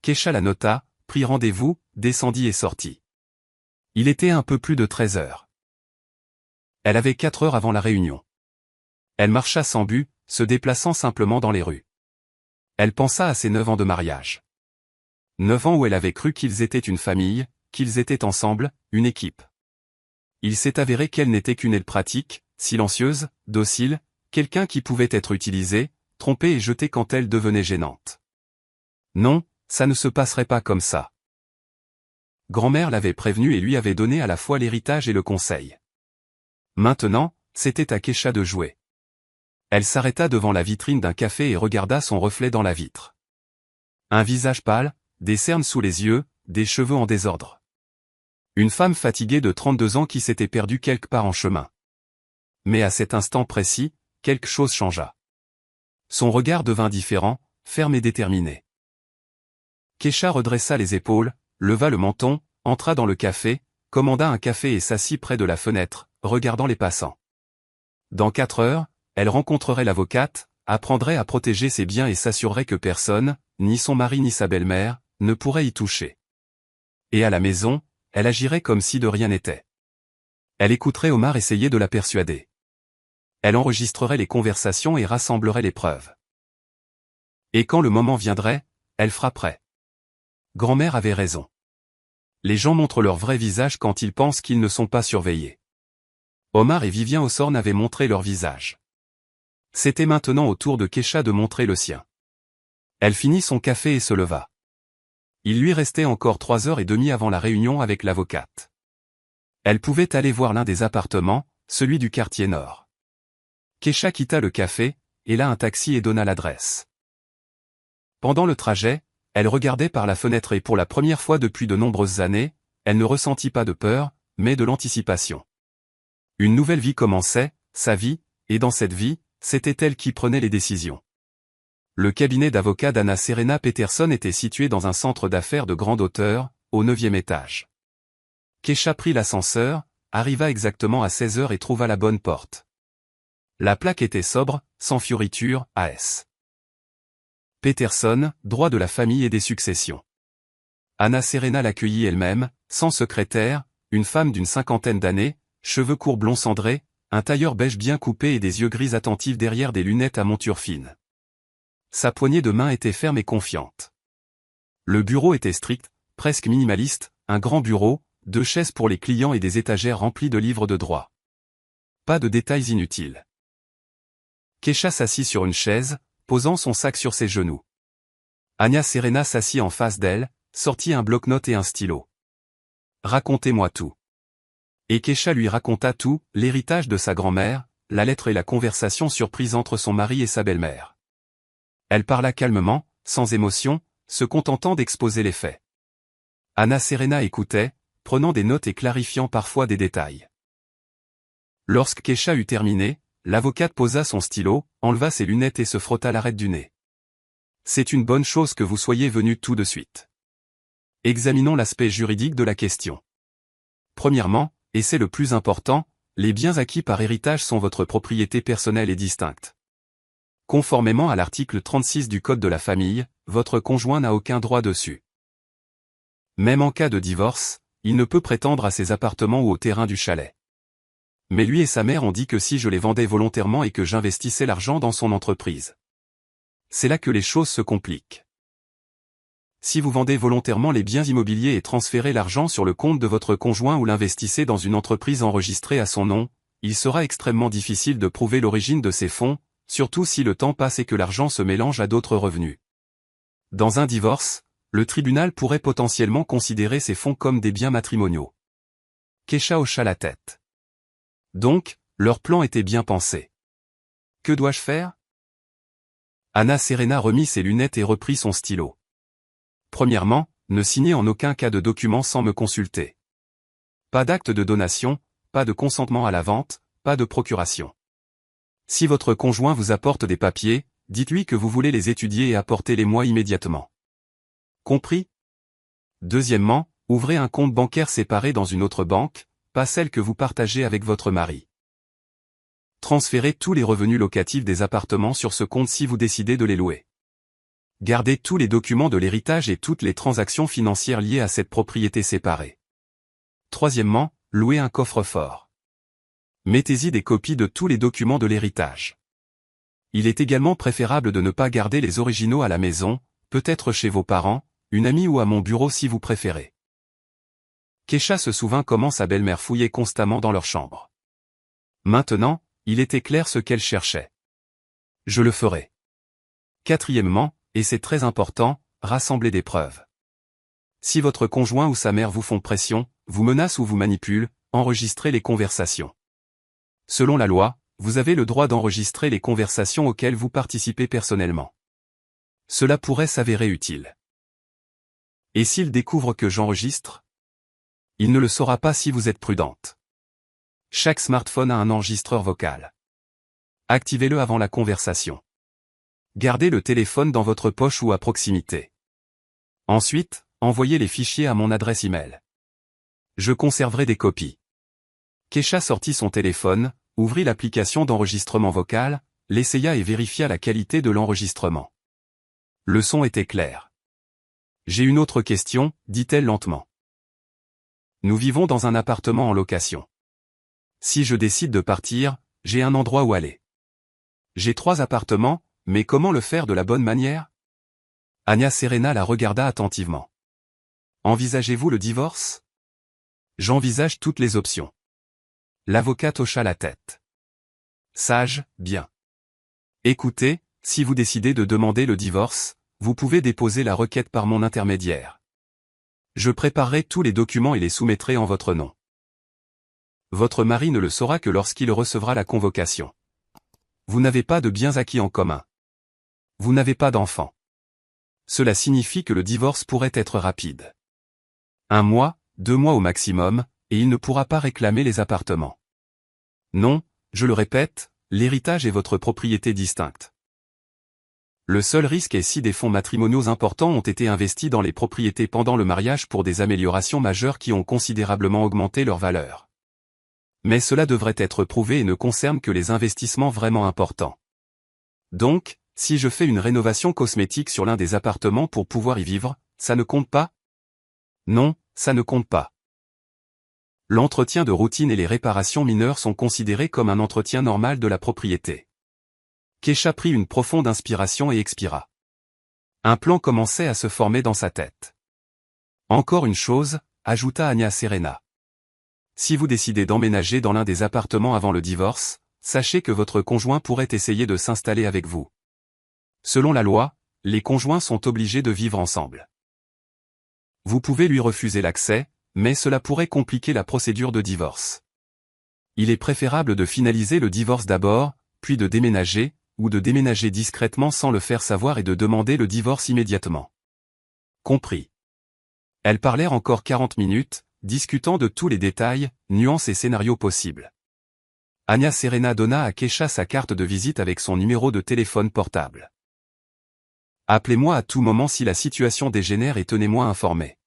[SPEAKER 1] Kesha la nota, prit rendez-vous, descendit et sortit. Il était un peu plus de 13 heures. Elle avait 4 heures avant la réunion. Elle marcha sans but, se déplaçant simplement dans les rues. Elle pensa à ses 9 ans de mariage. 9 ans où elle avait cru qu'ils étaient une famille, qu'ils étaient ensemble, une équipe. Il s'est avéré qu'elle n'était qu'une aile pratique, silencieuse, docile, quelqu'un qui pouvait être utilisé, trompé et jeté quand elle devenait gênante. Non, ça ne se passerait pas comme ça. Grand-mère l'avait prévenu et lui avait donné à la fois l'héritage et le conseil. Maintenant, c'était à Kesha de jouer. Elle s'arrêta devant la vitrine d'un café et regarda son reflet dans la vitre. Un visage pâle, des cernes sous les yeux, des cheveux en désordre. Une femme fatiguée de 32 ans qui s'était perdue quelque part en chemin. Mais à cet instant précis, quelque chose changea. Son regard devint différent, ferme et déterminé. Kesha redressa les épaules, leva le menton, entra dans le café, commanda un café et s'assit près de la fenêtre, regardant les passants. Dans 4 heures, elle rencontrerait l'avocate, apprendrait à protéger ses biens et s'assurerait que personne, ni son mari ni sa belle-mère, ne pourrait y toucher. Et à la maison, elle agirait comme si de rien n'était. Elle écouterait Omar essayer de la persuader. Elle enregistrerait les conversations et rassemblerait les preuves. Et quand le moment viendrait, elle frapperait. Grand-mère avait raison. Les gens montrent leur vrai visage quand ils pensent qu'ils ne sont pas surveillés. Omar et Vivien Ossorne avaient montré leur visage. C'était maintenant au tour de Kesha de montrer le sien. Elle finit son café et se leva. Il lui restait encore 3h30 avant la réunion avec l'avocate. Elle pouvait aller voir l'un des appartements, celui du quartier nord. Kesha quitta le café, héla un taxi et donna l'adresse. Pendant le trajet, elle regardait par la fenêtre et pour la première fois depuis de nombreuses années, elle ne ressentit pas de peur, mais de l'anticipation. Une nouvelle vie commençait, sa vie, et dans cette vie, c'était elle qui prenait les décisions. Le cabinet d'avocats d'Anna Serena Peterson était situé dans un centre d'affaires de grande hauteur, au 9e étage. Kesha prit l'ascenseur, arriva exactement à 16 heures et trouva la bonne porte. La plaque était sobre, sans fioriture, AS. Peterson, droit de la famille et des successions. Anna Serena l'accueillit elle-même, sans secrétaire, une femme d'une 50aine d'années, cheveux courts blonds cendrés, un tailleur beige bien coupé et des yeux gris attentifs derrière des lunettes à monture fine. Sa poignée de main était ferme et confiante. Le bureau était strict, presque minimaliste, un grand bureau, 2 chaises pour les clients et des étagères remplies de livres de droit. Pas de détails inutiles. Kesha s'assit sur une chaise, posant son sac sur ses genoux. Anya Serena s'assit en face d'elle, sortit un bloc-notes et un stylo. Racontez-moi tout. Et Kesha lui raconta tout, l'héritage de sa grand-mère, la lettre et la conversation surprise entre son mari et sa belle-mère. Elle parla calmement, sans émotion, se contentant d'exposer les faits. Anna Serena écoutait, prenant des notes et clarifiant parfois des détails. Lorsque Kesha eut terminé, l'avocate posa son stylo, enleva ses lunettes et se frotta l'arête du nez. C'est une bonne chose que vous soyez venu tout de suite. Examinons l'aspect juridique de la question. Premièrement, et c'est le plus important, les biens acquis par héritage sont votre propriété personnelle et distincte. Conformément à l'article 36 du Code de la famille, votre conjoint n'a aucun droit dessus. Même en cas de divorce, il ne peut prétendre à ses appartements ou au terrain du chalet. Mais lui et sa mère ont dit que si je les vendais volontairement et que j'investissais l'argent dans son entreprise. C'est là que les choses se compliquent. Si vous vendez volontairement les biens immobiliers et transférez l'argent sur le compte de votre conjoint ou l'investissez dans une entreprise enregistrée à son nom, il sera extrêmement difficile de prouver l'origine de ces fonds, surtout si le temps passe et que l'argent se mélange à d'autres revenus. Dans un divorce, le tribunal pourrait potentiellement considérer ces fonds comme des biens matrimoniaux. Kesha hocha la tête. Donc, leur plan était bien pensé. Que dois-je faire? Anna Serena remit ses lunettes et reprit son stylo. Premièrement, ne signez en aucun cas de document sans me consulter. Pas d'acte de donation, pas de consentement à la vente, pas de procuration. Si votre conjoint vous apporte des papiers, dites-lui que vous voulez les étudier et apportez-les-moi immédiatement. Compris? Deuxièmement, ouvrez un compte bancaire séparé dans une autre banque, pas celle que vous partagez avec votre mari. Transférez tous les revenus locatifs des appartements sur ce compte si vous décidez de les louer. Gardez tous les documents de l'héritage et toutes les transactions financières liées à cette propriété séparée. Troisièmement, louez un coffre-fort. Mettez-y des copies de tous les documents de l'héritage. Il est également préférable de ne pas garder les originaux à la maison, peut-être chez vos parents, une amie ou à mon bureau si vous préférez. Kesha se souvint comment sa belle-mère fouillait constamment dans leur chambre. Maintenant, il était clair ce qu'elle cherchait. Je le ferai. Quatrièmement, et c'est très important, rassemblez des preuves. Si votre conjoint ou sa mère vous font pression, vous menacent ou vous manipulent, enregistrez les conversations. Selon la loi, vous avez le droit d'enregistrer les conversations auxquelles vous participez personnellement. Cela pourrait s'avérer utile. Et s'il découvre que j'enregistre? Il ne le saura pas si vous êtes prudente. Chaque smartphone a un enregistreur vocal. Activez-le avant la conversation. Gardez le téléphone dans votre poche ou à proximité. Ensuite, envoyez les fichiers à mon adresse email. Je conserverai des copies. Kesha sortit son téléphone, ouvrit l'application d'enregistrement vocal, l'essaya et vérifia la qualité de l'enregistrement. Le son était clair. J'ai une autre question, dit-elle lentement. Nous vivons dans un appartement en location. Si je décide de partir, j'ai un endroit où aller. J'ai 3 appartements, mais comment le faire de la bonne manière? Anna Serena la regarda attentivement. Envisagez-vous le divorce? J'envisage toutes les options. L'avocate hocha la tête. Sage, bien. Écoutez, si vous décidez de demander le divorce, vous pouvez déposer la requête par mon intermédiaire. Je préparerai tous les documents et les soumettrai en votre nom. Votre mari ne le saura que lorsqu'il recevra la convocation. Vous n'avez pas de biens acquis en commun. Vous n'avez pas d'enfants. Cela signifie que le divorce pourrait être rapide. 1 mois, 2 mois au maximum, et il ne pourra pas réclamer les appartements. Non, je le répète, l'héritage est votre propriété distincte. Le seul risque est si des fonds matrimoniaux importants ont été investis dans les propriétés pendant le mariage pour des améliorations majeures qui ont considérablement augmenté leur valeur. Mais cela devrait être prouvé et ne concerne que les investissements vraiment importants. Donc, si je fais une rénovation cosmétique sur l'un des appartements pour pouvoir y vivre, ça ne compte pas? Non, ça ne compte pas. L'entretien de routine et les réparations mineures sont considérés comme un entretien normal de la propriété. Kesha prit une profonde inspiration et expira. Un plan commençait à se former dans sa tête. Encore une chose, ajouta Anna Serena. Si vous décidez d'emménager dans l'un des appartements avant le divorce, sachez que votre conjoint pourrait essayer de s'installer avec vous. Selon la loi, les conjoints sont obligés de vivre ensemble. Vous pouvez lui refuser l'accès, mais cela pourrait compliquer la procédure de divorce. Il est préférable de finaliser le divorce d'abord, puis de déménager, ou de déménager discrètement sans le faire savoir et de demander le divorce immédiatement. Compris. Elles parlèrent encore 40 minutes, discutant de tous les détails, nuances et scénarios possibles. Anna Serena donna à Kesha sa carte de visite avec son numéro de téléphone portable. Appelez-moi à tout moment si la situation dégénère et tenez-moi informé.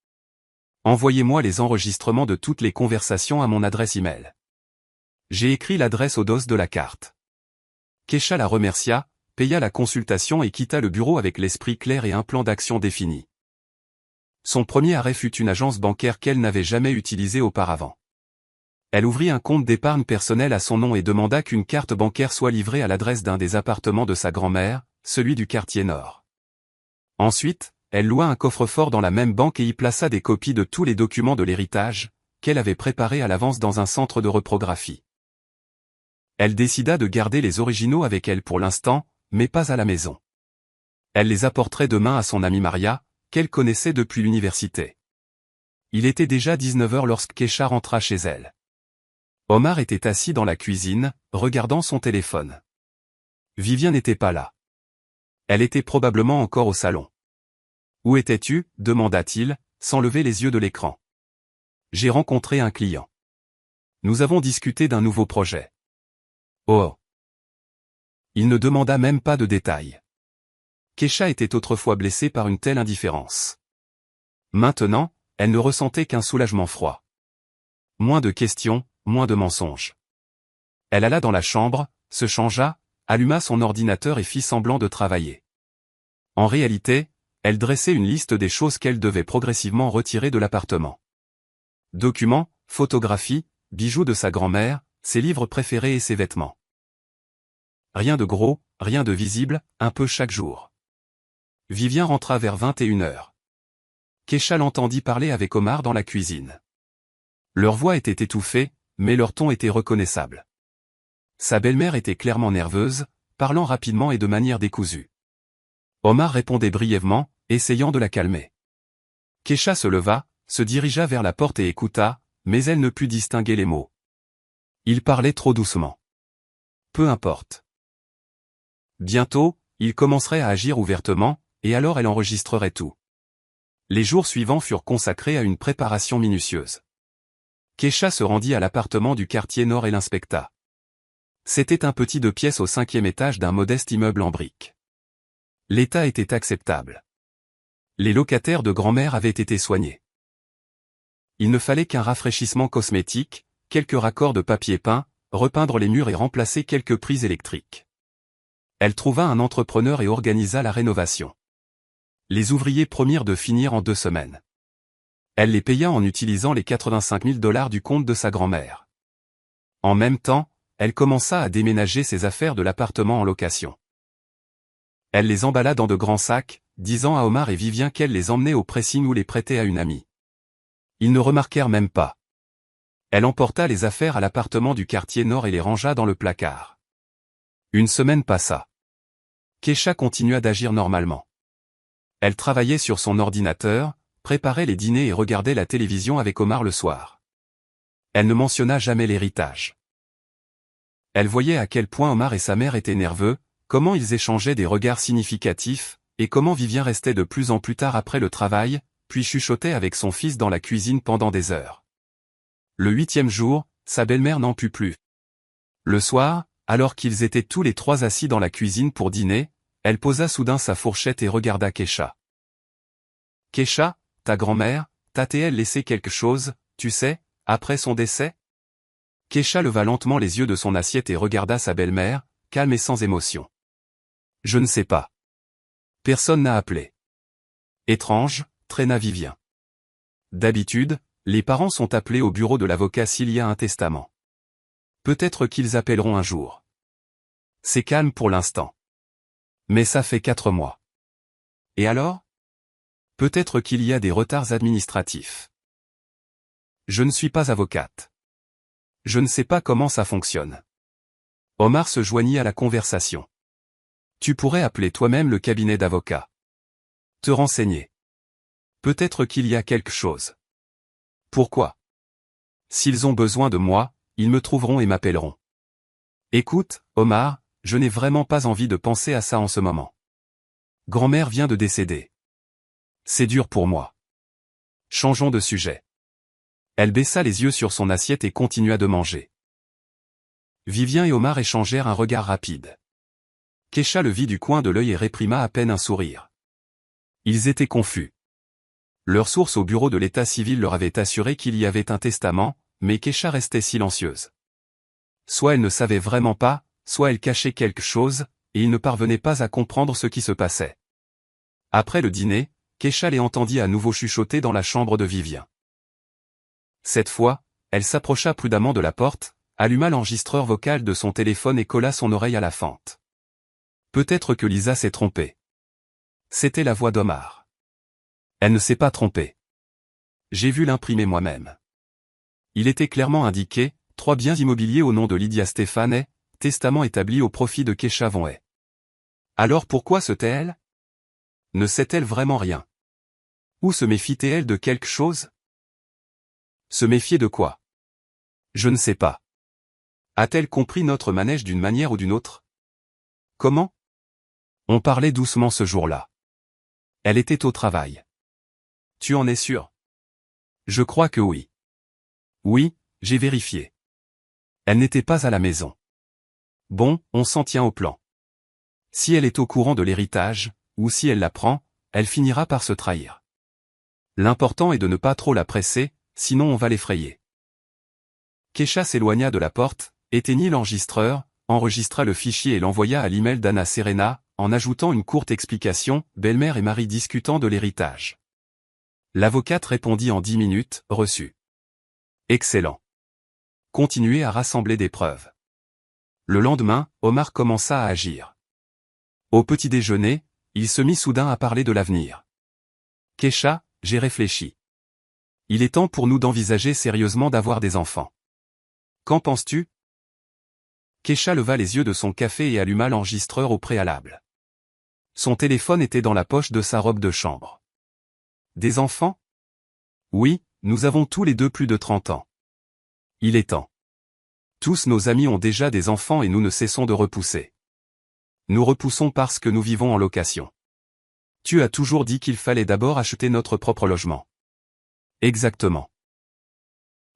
[SPEAKER 1] Envoyez-moi les enregistrements de toutes les conversations à mon adresse email. J'ai écrit l'adresse au dos de la carte. Kecha la remercia, paya la consultation et quitta le bureau avec l'esprit clair et un plan d'action défini. Son premier arrêt fut une agence bancaire qu'elle n'avait jamais utilisée auparavant. Elle ouvrit un compte d'épargne personnel à son nom et demanda qu'une carte bancaire soit livrée à l'adresse d'un des appartements de sa grand-mère, celui du quartier nord. Ensuite, elle loua un coffre-fort dans la même banque et y plaça des copies de tous les documents de l'héritage, qu'elle avait préparés à l'avance dans un centre de reprographie. Elle décida de garder les originaux avec elle pour l'instant, mais pas à la maison. Elle les apporterait demain à son amie Maria, qu'elle connaissait depuis l'université. Il était déjà 19h lorsque Kecha rentra chez elle. Omar était assis dans la cuisine, regardant son téléphone. Vivien n'était pas là. Elle était probablement encore au salon. « Où étais-tu » demanda-t-il, sans lever les yeux de l'écran. « J'ai rencontré un client. Nous avons discuté d'un nouveau projet. » Oh. Il ne demanda même pas de détails. Kecha était autrefois blessée par une telle indifférence. Maintenant, elle ne ressentait qu'un soulagement froid. Moins de questions, moins de mensonges. Elle alla dans la chambre, se changea, alluma son ordinateur et fit semblant de travailler. En réalité, elle dressait une liste des choses qu'elle devait progressivement retirer de l'appartement. Documents, photographies, bijoux de sa grand-mère, ses livres préférés et ses vêtements. Rien de gros, rien de visible, un peu chaque jour. Vivien rentra vers 21h. Kecha l'entendit parler avec Omar dans la cuisine. Leur voix était étouffée, mais leur ton était reconnaissable. Sa belle-mère était clairement nerveuse, parlant rapidement et de manière décousue. Omar répondait brièvement, essayant de la calmer. Kecha se leva, se dirigea vers la porte et écouta, mais elle ne put distinguer les mots. Il parlait trop doucement. Peu importe. Bientôt, il commencerait à agir ouvertement, et alors elle enregistrerait tout. Les jours suivants furent consacrés à une préparation minutieuse. Kecha se rendit à l'appartement du quartier nord et l'inspecta. C'était un petit 2 pièces au 5e étage d'un modeste immeuble en briques. L'état était acceptable. Les locataires de grand-mère avaient été soignés. Il ne fallait qu'un rafraîchissement cosmétique, quelques raccords de papier peint, repeindre les murs et remplacer quelques prises électriques. Elle trouva un entrepreneur et organisa la rénovation. Les ouvriers promirent de finir en 2 semaines. Elle les paya en utilisant les 85 000 $ du compte de sa grand-mère. En même temps, elle commença à déménager ses affaires de l'appartement en location. Elle les emballa dans de grands sacs, disant à Omar et Vivien qu'elle les emmenait au pressing ou les prêtait à une amie. Ils ne remarquèrent même pas. Elle emporta les affaires à l'appartement du quartier nord et les rangea dans le placard. Une semaine passa. Kecha continua d'agir normalement. Elle travaillait sur son ordinateur, préparait les dîners et regardait la télévision avec Omar le soir. Elle ne mentionna jamais l'héritage. Elle voyait à quel point Omar et sa mère étaient nerveux, comment ils échangeaient des regards significatifs, et comment Vivien restait de plus en plus tard après le travail, puis chuchotait avec son fils dans la cuisine pendant des heures. Le 8e jour, sa belle-mère n'en put plus. Le soir, alors qu'ils étaient tous les 3 assis dans la cuisine pour dîner, elle posa soudain sa fourchette et regarda Kecha. « Kecha, ta grand-mère, t'a-t-elle laissé quelque chose, tu sais, après son décès ?» Kecha leva lentement les yeux de son assiette et regarda sa belle-mère, calme et sans émotion. « Je ne sais pas. Personne n'a appelé. » Étrange, traîna Vivien. D'habitude, les parents sont appelés au bureau de l'avocat s'il y a un testament. Peut-être qu'ils appelleront un jour. C'est calme pour l'instant. Mais ça fait 4 mois. Et alors ? Peut-être qu'il y a des retards administratifs. Je ne suis pas avocate. Je ne sais pas comment ça fonctionne. Omar se joignit à la conversation. Tu pourrais appeler toi-même le cabinet d'avocats. Te renseigner. Peut-être qu'il y a quelque chose. Pourquoi ? S'ils ont besoin de moi, ils me trouveront et m'appelleront. Écoute, Omar, je n'ai vraiment pas envie de penser à ça en ce moment. Grand-mère vient de décéder. C'est dur pour moi. Changeons de sujet. Elle baissa les yeux sur son assiette et continua de manger. Vivien et Omar échangèrent un regard rapide. Kecha le vit du coin de l'œil et réprima à peine un sourire. Ils étaient confus. Leur source au bureau de l'état civil leur avait assuré qu'il y avait un testament, mais Keisha restait silencieuse. Soit elle ne savait vraiment pas, soit elle cachait quelque chose, et il ne parvenait pas à comprendre ce qui se passait. Après le dîner, Keisha les entendit à nouveau chuchoter dans la chambre de Vivien. Cette fois, elle s'approcha prudemment de la porte, alluma l'enregistreur vocal de son téléphone et colla son oreille à la fente. Peut-être que Lisa s'est trompée. C'était la voix d'Omar. Elle ne s'est pas trompée. J'ai vu l'imprimer moi-même. Il était clairement indiqué, 3 biens immobiliers au nom de Lydia Stéphanet, testament établi au profit de Keisha Vonnet. Alors pourquoi se tait-elle? Ne sait-elle vraiment rien? Ou se méfie-t-elle de quelque chose? Se méfier de quoi? Je ne sais pas. A-t-elle compris notre manège d'une manière ou d'une autre? Comment? On parlait doucement ce jour-là. Elle était au travail. Tu en es sûr? Je crois que oui. Oui, j'ai vérifié. Elle n'était pas à la maison. Bon, on s'en tient au plan. Si elle est au courant de l'héritage, ou si elle l'apprend, elle finira par se trahir. L'important est de ne pas trop la presser, sinon on va l'effrayer. Keisha s'éloigna de la porte, éteignit l'enregistreur, enregistra le fichier et l'envoya à l'email d'Anna Serena, en ajoutant une courte explication, belle-mère et mari discutant de l'héritage. L'avocate répondit en 10 minutes, reçu. Excellent. Continuez à rassembler des preuves. Le lendemain, Omar commença à agir. Au petit déjeuner, il se mit soudain à parler de l'avenir. Keisha, j'ai réfléchi. Il est temps pour nous d'envisager sérieusement d'avoir des enfants. Qu'en penses-tu? Keisha leva les yeux de son café et alluma l'enregistreur au préalable. Son téléphone était dans la poche de sa robe de chambre. Des enfants? Oui, nous avons tous les deux plus de 30 ans. Il est temps. Tous nos amis ont déjà des enfants et nous ne cessons de repousser. Nous repoussons parce que nous vivons en location. Tu as toujours dit qu'il fallait d'abord acheter notre propre logement. Exactement.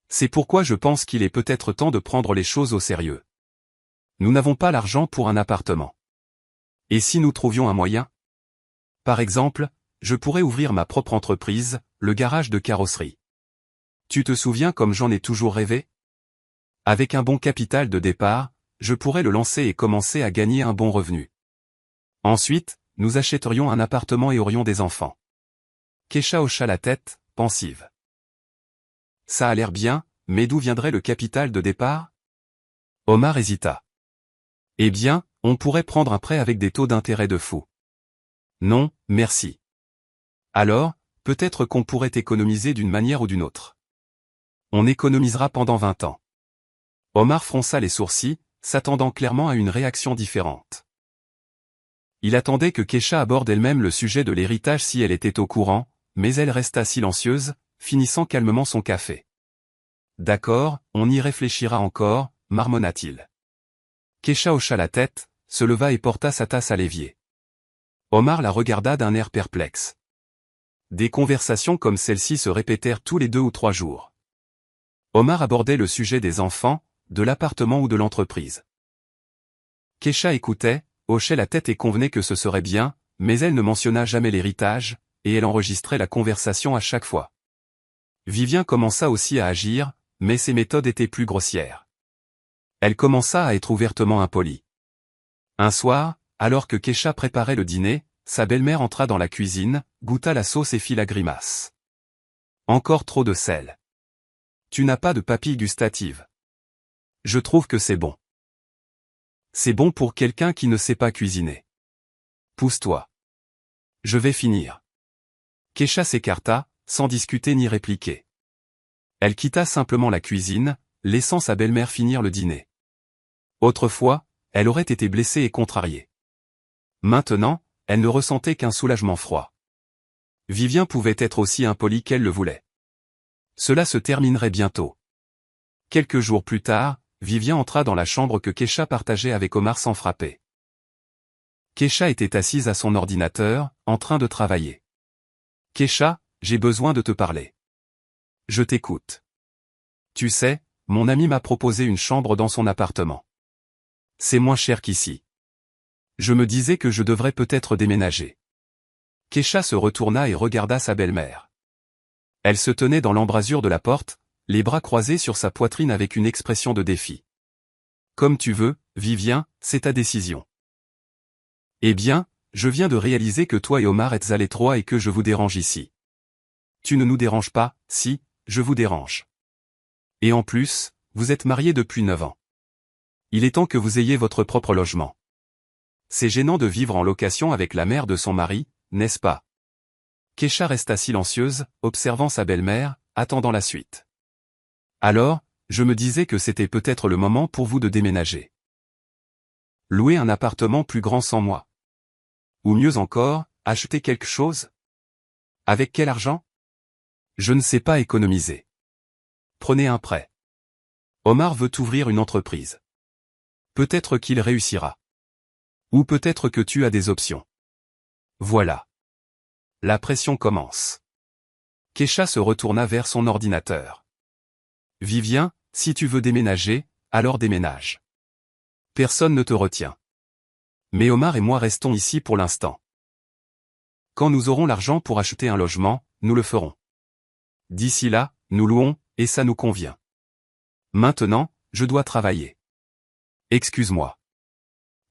[SPEAKER 1] C'est pourquoi je pense qu'il est peut-être temps de prendre les choses au sérieux. Nous n'avons pas l'argent pour un appartement. Et si nous trouvions un moyen? Par exemple, je pourrais ouvrir ma propre entreprise, le garage de carrosserie. Tu te souviens comme j'en ai toujours rêvé? Avec un bon capital de départ, je pourrais le lancer et commencer à gagner un bon revenu. Ensuite, nous achèterions un appartement et aurions des enfants. Keisha hocha la tête, pensive. Ça a l'air bien, mais d'où viendrait le capital de départ? Omar hésita. Eh bien, on pourrait prendre un prêt avec des taux d'intérêt de fou. Non, merci. Alors, peut-être qu'on pourrait économiser d'une manière ou d'une autre. On économisera pendant 20 ans. Omar fronça les sourcils, s'attendant clairement à une réaction différente. Il attendait que Keisha aborde elle-même le sujet de l'héritage si elle était au courant, mais elle resta silencieuse, finissant calmement son café. D'accord, on y réfléchira encore, marmonna-t-il. Keisha hocha la tête, se leva et porta sa tasse à l'évier. Omar la regarda d'un air perplexe. Des conversations comme celle-ci se répétèrent tous les 2 ou 3 jours. Omar abordait le sujet des enfants, de l'appartement ou de l'entreprise. Keisha écoutait, hochait la tête et convenait que ce serait bien, mais elle ne mentionna jamais l'héritage, et elle enregistrait la conversation à chaque fois. Vivien commença aussi à agir, mais ses méthodes étaient plus grossières. Elle commença à être ouvertement impolie. Un soir, alors que Keisha préparait le dîner, sa belle-mère entra dans la cuisine, goûta la sauce et fit la grimace. Encore trop de sel. Tu n'as pas de papille gustative. Je trouve que c'est bon. C'est bon pour quelqu'un qui ne sait pas cuisiner. Pousse-toi. Je vais finir. Keisha s'écarta, sans discuter ni répliquer. Elle quitta simplement la cuisine, laissant sa belle-mère finir le dîner. Autrefois, elle aurait été blessée et contrariée. Maintenant, elle ne ressentait qu'un soulagement froid. Vivien pouvait être aussi impoli qu'elle le voulait. Cela se terminerait bientôt. Quelques jours plus tard, Vivien entra dans la chambre que Keisha partageait avec Omar sans frapper. Keisha était assise à son ordinateur, en train de travailler. « Keisha, j'ai besoin de te parler. » « Je t'écoute. » « Tu sais, mon ami m'a proposé une chambre dans son appartement. C'est moins cher qu'ici. Je me disais que je devrais peut-être déménager. » Keisha se retourna et regarda sa belle-mère. Elle se tenait dans l'embrasure de la porte, les bras croisés sur sa poitrine avec une expression de défi. Comme tu veux, Vivien, c'est ta décision. Eh bien, je viens de réaliser que toi et Omar êtes à l'étroit et que je vous dérange ici. Tu ne nous déranges pas, si, je vous dérange. Et en plus, vous êtes mariés depuis 9 ans. Il est temps que vous ayez votre propre logement. C'est gênant de vivre en location avec la mère de son mari, n'est-ce pas? Kesha resta silencieuse, observant sa belle-mère, attendant la suite. Alors, je me disais que c'était peut-être le moment pour vous de déménager. Louer un appartement plus grand sans moi. Ou mieux encore, acheter quelque chose? Avec quel argent? Je ne sais pas économiser. Prenez un prêt. Omar veut ouvrir une entreprise. Peut-être qu'il réussira. Ou peut-être que tu as des options. Voilà. La pression commence. Kesha se retourna vers son ordinateur. Vivien, si tu veux déménager, alors déménage. Personne ne te retient. Mais Omar et moi restons ici pour l'instant. Quand nous aurons l'argent pour acheter un logement, nous le ferons. D'ici là, nous louons, et ça nous convient. Maintenant, je dois travailler. Excuse-moi.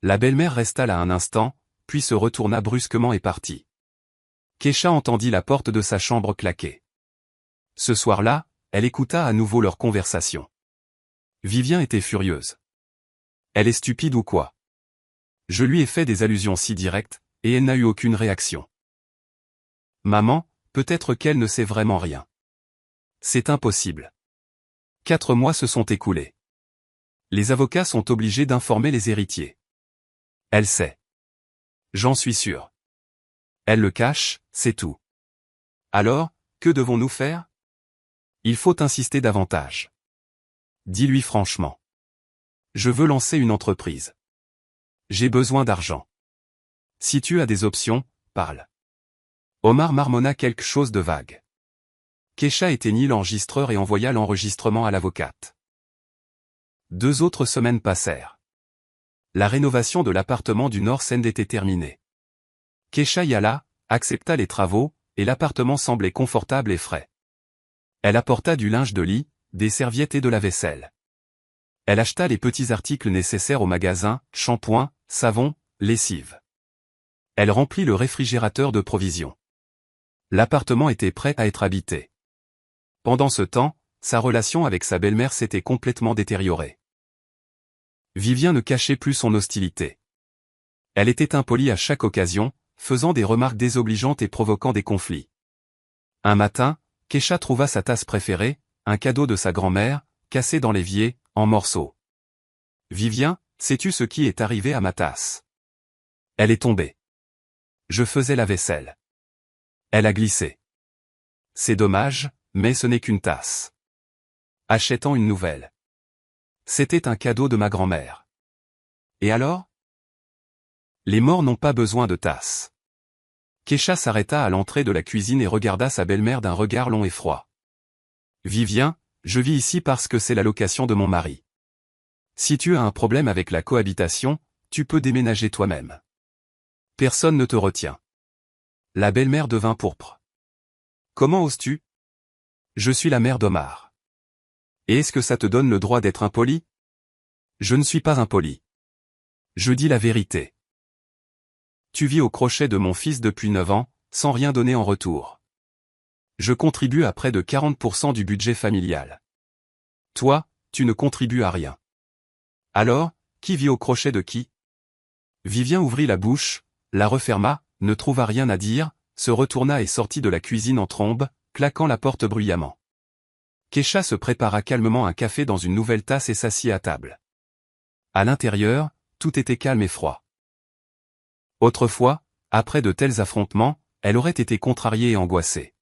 [SPEAKER 1] La belle-mère resta là un instant, puis se retourna brusquement et partit. Kesha entendit la porte de sa chambre claquer. Ce soir-là, elle écouta à nouveau leur conversation. Vivien était furieuse. Elle est stupide ou quoi? Je lui ai fait des allusions si directes, et elle n'a eu aucune réaction. Maman, peut-être qu'elle ne sait vraiment rien. C'est impossible. 4 mois se sont écoulés. Les avocats sont obligés d'informer les héritiers. Elle sait. J'en suis sûr. Elle le cache, c'est tout. Alors, que devons-nous faire? Il faut insister davantage. Dis-lui franchement. Je veux lancer une entreprise. J'ai besoin d'argent. Si tu as des options, parle. Omar marmonna quelque chose de vague. Kesha éteignit l'enregistreur et envoya l'enregistrement à l'avocate. 2 autres semaines passèrent. La rénovation de l'appartement du North End était terminée. Kesha y alla, accepta les travaux, et l'appartement semblait confortable et frais. Elle apporta du linge de lit, des serviettes et de la vaisselle. Elle acheta les petits articles nécessaires au magasin, shampoing, savon, lessive. Elle remplit le réfrigérateur de provisions. L'appartement était prêt à être habité. Pendant ce temps, sa relation avec sa belle-mère s'était complètement détériorée. Vivien ne cachait plus son hostilité. Elle était impolie à chaque occasion, faisant des remarques désobligeantes et provoquant des conflits. Un matin, Kesha trouva sa tasse préférée, un cadeau de sa grand-mère, cassé dans l'évier, en morceaux. « Vivien, sais-tu ce qui est arrivé à ma tasse? Elle est tombée. Je faisais la vaisselle. Elle a glissé. C'est dommage, mais ce n'est qu'une tasse. Achète-en une nouvelle. C'était un cadeau de ma grand-mère. Et alors? Les morts n'ont pas besoin de tasses. » Kesha s'arrêta à l'entrée de la cuisine et regarda sa belle-mère d'un regard long et froid. « Vivien, je vis ici parce que c'est la location de mon mari. Si tu as un problème avec la cohabitation, tu peux déménager toi-même. Personne ne te retient. » La belle-mère devint pourpre. « Comment oses-tu? Je suis la mère d'Omar. Et est-ce que ça te donne le droit d'être impoli? Je ne suis pas impoli. Je dis la vérité. Tu vis au crochet de mon fils depuis 9 ans, sans rien donner en retour. Je contribue à près de 40% du budget familial. Toi, tu ne contribues à rien. Alors, qui vit au crochet de qui? » Vivien ouvrit la bouche, la referma, ne trouva rien à dire, se retourna et sortit de la cuisine en trombe, claquant la porte bruyamment. Kesha se prépara calmement un café dans une nouvelle tasse et s'assit à table. À l'intérieur, tout était calme et froid. Autrefois, après de tels affrontements, elle aurait été contrariée et angoissée.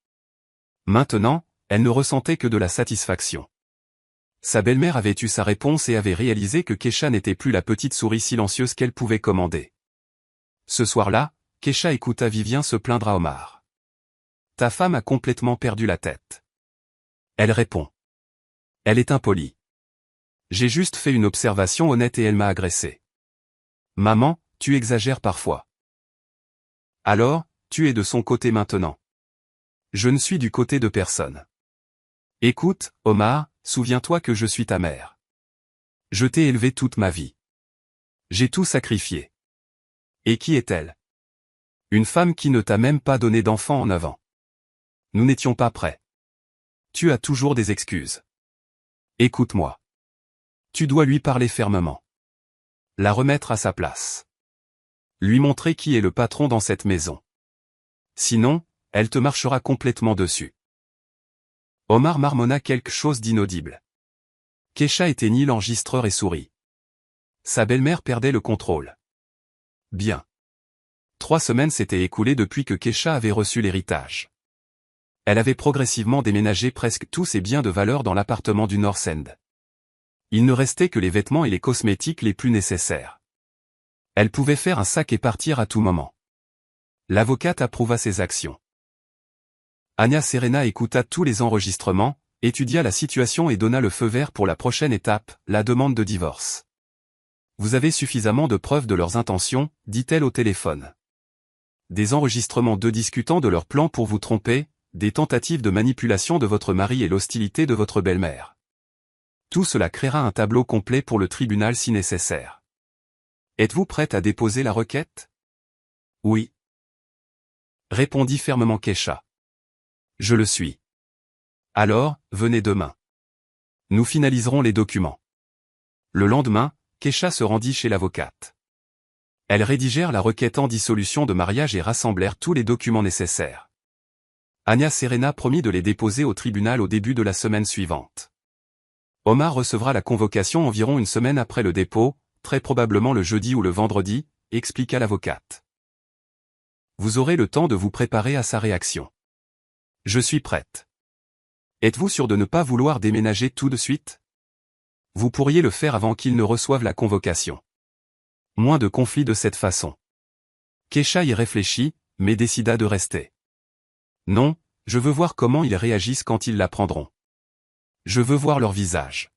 [SPEAKER 1] Maintenant, elle ne ressentait que de la satisfaction. Sa belle-mère avait eu sa réponse et avait réalisé que Kesha n'était plus la petite souris silencieuse qu'elle pouvait commander. Ce soir-là, Kesha écouta Vivien se plaindre à Omar. « Ta femme a complètement perdu la tête. » Elle répond. « Elle est impolie. J'ai juste fait une observation honnête et elle m'a agressé. Maman, tu exagères parfois. Alors, tu es de son côté maintenant. Je ne suis du côté de personne. Écoute, Omar, souviens-toi que je suis ta mère. Je t'ai élevé toute ma vie. J'ai tout sacrifié. Et qui est-elle? Une femme qui ne t'a même pas donné d'enfant en 9 ans. Nous n'étions pas prêts. Tu as toujours des excuses. Écoute-moi. Tu dois lui parler fermement. La remettre à sa place. Lui montrer qui est le patron dans cette maison. Sinon, elle te marchera complètement dessus. Omar marmonna quelque chose d'inaudible. Keisha éteignit l'enregistreur et sourit. Sa belle-mère perdait le contrôle. Bien. 3 semaines s'étaient écoulées depuis que Keisha avait reçu l'héritage. Elle avait progressivement déménagé presque tous ses biens de valeur dans l'appartement du North End. Il ne restait que les vêtements et les cosmétiques les plus nécessaires. Elle pouvait faire un sac et partir à tout moment. L'avocate approuva ses actions. Anya Serena écouta tous les enregistrements, étudia la situation et donna le feu vert pour la prochaine étape, la demande de divorce. Vous avez suffisamment de preuves de leurs intentions, dit-elle au téléphone. Des enregistrements d'eux discutant de leurs plans pour vous tromper, des tentatives de manipulation de votre mari et l'hostilité de votre belle-mère. Tout cela créera un tableau complet pour le tribunal si nécessaire. Êtes-vous prête à déposer la requête? Oui. Répondit fermement Keisha. Je le suis. Alors, venez demain. Nous finaliserons les documents. Le lendemain, Keisha se rendit chez l'avocate. Elles rédigèrent la requête en dissolution de mariage et rassemblèrent tous les documents nécessaires. Anya Serena promit de les déposer au tribunal au début de la semaine suivante. Omar recevra la convocation environ une semaine après le dépôt, très probablement le jeudi ou le vendredi, expliqua l'avocate. Vous aurez le temps de vous préparer à sa réaction. Je suis prête. Êtes-vous sûr de ne pas vouloir déménager tout de suite? Vous pourriez le faire avant qu'il ne reçoive la convocation. Moins de conflits de cette façon. Keisha y réfléchit, mais décida de rester. Non, je veux voir comment ils réagissent quand ils l'apprendront. Je veux voir leur visage.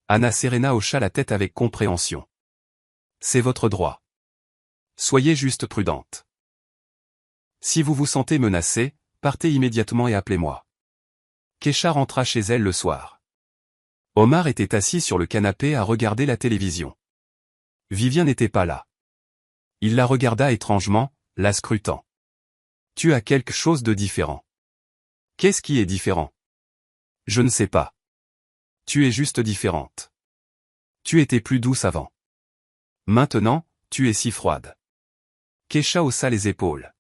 [SPEAKER 1] Anya Serena hocha la tête avec compréhension. C'est votre droit. Soyez juste prudente. Si vous vous sentez menacée, partez immédiatement et appelez-moi. Keisha rentra chez elle le soir. Omar était assis sur le canapé à regarder la télévision. Vivien n'était pas là. Il la regarda étrangement, la scrutant. Tu as quelque chose de différent. Qu'est-ce qui est différent? Je ne sais pas. Tu es juste différente. Tu étais plus douce avant. Maintenant, tu es si froide. Keisha haussa les épaules.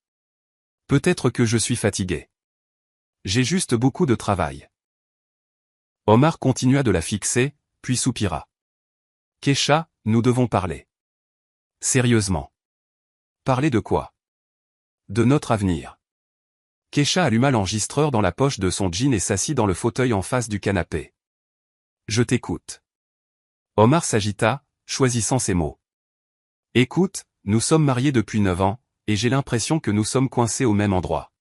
[SPEAKER 1] Peut-être que je suis fatigué. J'ai juste beaucoup de travail. Omar continua de la fixer, puis soupira. Keisha, nous devons parler. Sérieusement. Parler de quoi? De notre avenir. Keisha alluma l'enregistreur dans la poche de son jean et s'assit dans le fauteuil en face du canapé. Je t'écoute. Omar s'agita, choisissant ses mots. Écoute, nous sommes mariés depuis 9 ans, et j'ai l'impression que nous sommes coincés au même endroit.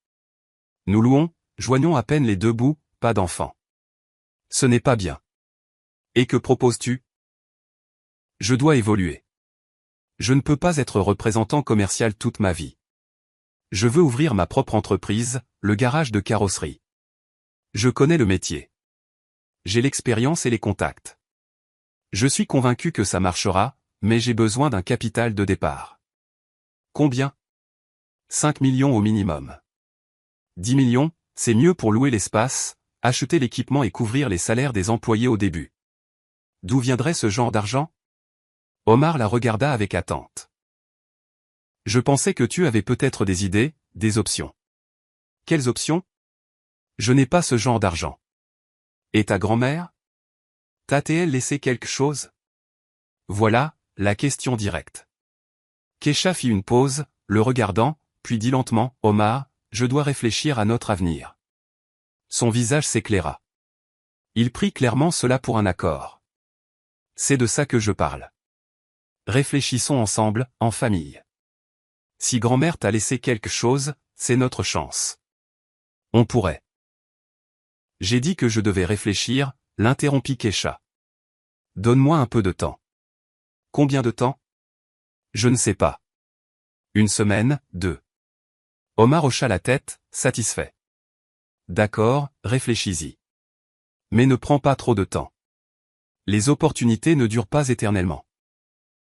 [SPEAKER 1] Nous louons, joignons à peine les deux bouts, pas d'enfants. Ce n'est pas bien. Et que proposes-tu? Je dois évoluer. Je ne peux pas être représentant commercial toute ma vie. Je veux ouvrir ma propre entreprise, le garage de carrosserie. Je connais le métier. J'ai l'expérience et les contacts. Je suis convaincu que ça marchera, mais j'ai besoin d'un capital de départ. Combien? 5 millions au minimum. 10 millions, c'est mieux pour louer l'espace, acheter l'équipement et couvrir les salaires des employés au début. D'où viendrait ce genre d'argent? Omar la regarda avec attente. Je pensais que tu avais peut-être des idées, des options. Quelles options? Je n'ai pas ce genre d'argent. Et ta grand-mère? T'a-t-elle laissé quelque chose? Voilà, la question directe. Keisha fit une pause, le regardant, puis dit lentement, Omar, je dois réfléchir à notre avenir. Son visage s'éclaira. Il prit clairement cela pour un accord. C'est de ça que je parle. Réfléchissons ensemble, en famille. Si grand-mère t'a laissé quelque chose, c'est notre chance. On pourrait. J'ai dit que je devais réfléchir, l'interrompit Keisha. Donne-moi un peu de temps. Combien de temps? Je ne sais pas. 1 semaine, 2. Omar hocha la tête, satisfait. D'accord, réfléchis-y. Mais ne prends pas trop de temps. Les opportunités ne durent pas éternellement.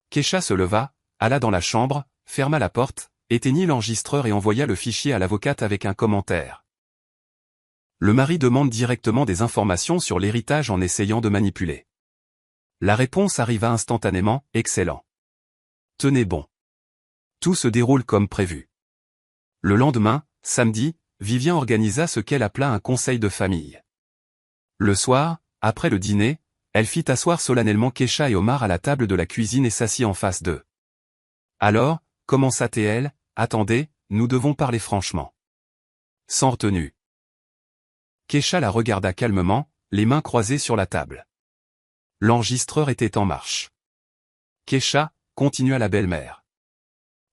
[SPEAKER 1] Kecha se leva, alla dans la chambre, ferma la porte, éteignit l'enregistreur et envoya le fichier à l'avocate avec un commentaire. Le mari demande directement des informations sur l'héritage en essayant de manipuler. La réponse arriva instantanément, excellent. Tenez bon. Tout se déroule comme prévu. Le lendemain, samedi, Vivien organisa ce qu'elle appela un conseil de famille. Le soir, après le dîner, elle fit asseoir solennellement Kecha et Omar à la table de la cuisine et s'assit en face d'eux. Alors, commença-t-elle, attendez, nous devons parler franchement. Sans retenue. Kecha la regarda calmement, les mains croisées sur la table. L'enregistreur était en marche. Kecha, continua la belle-mère.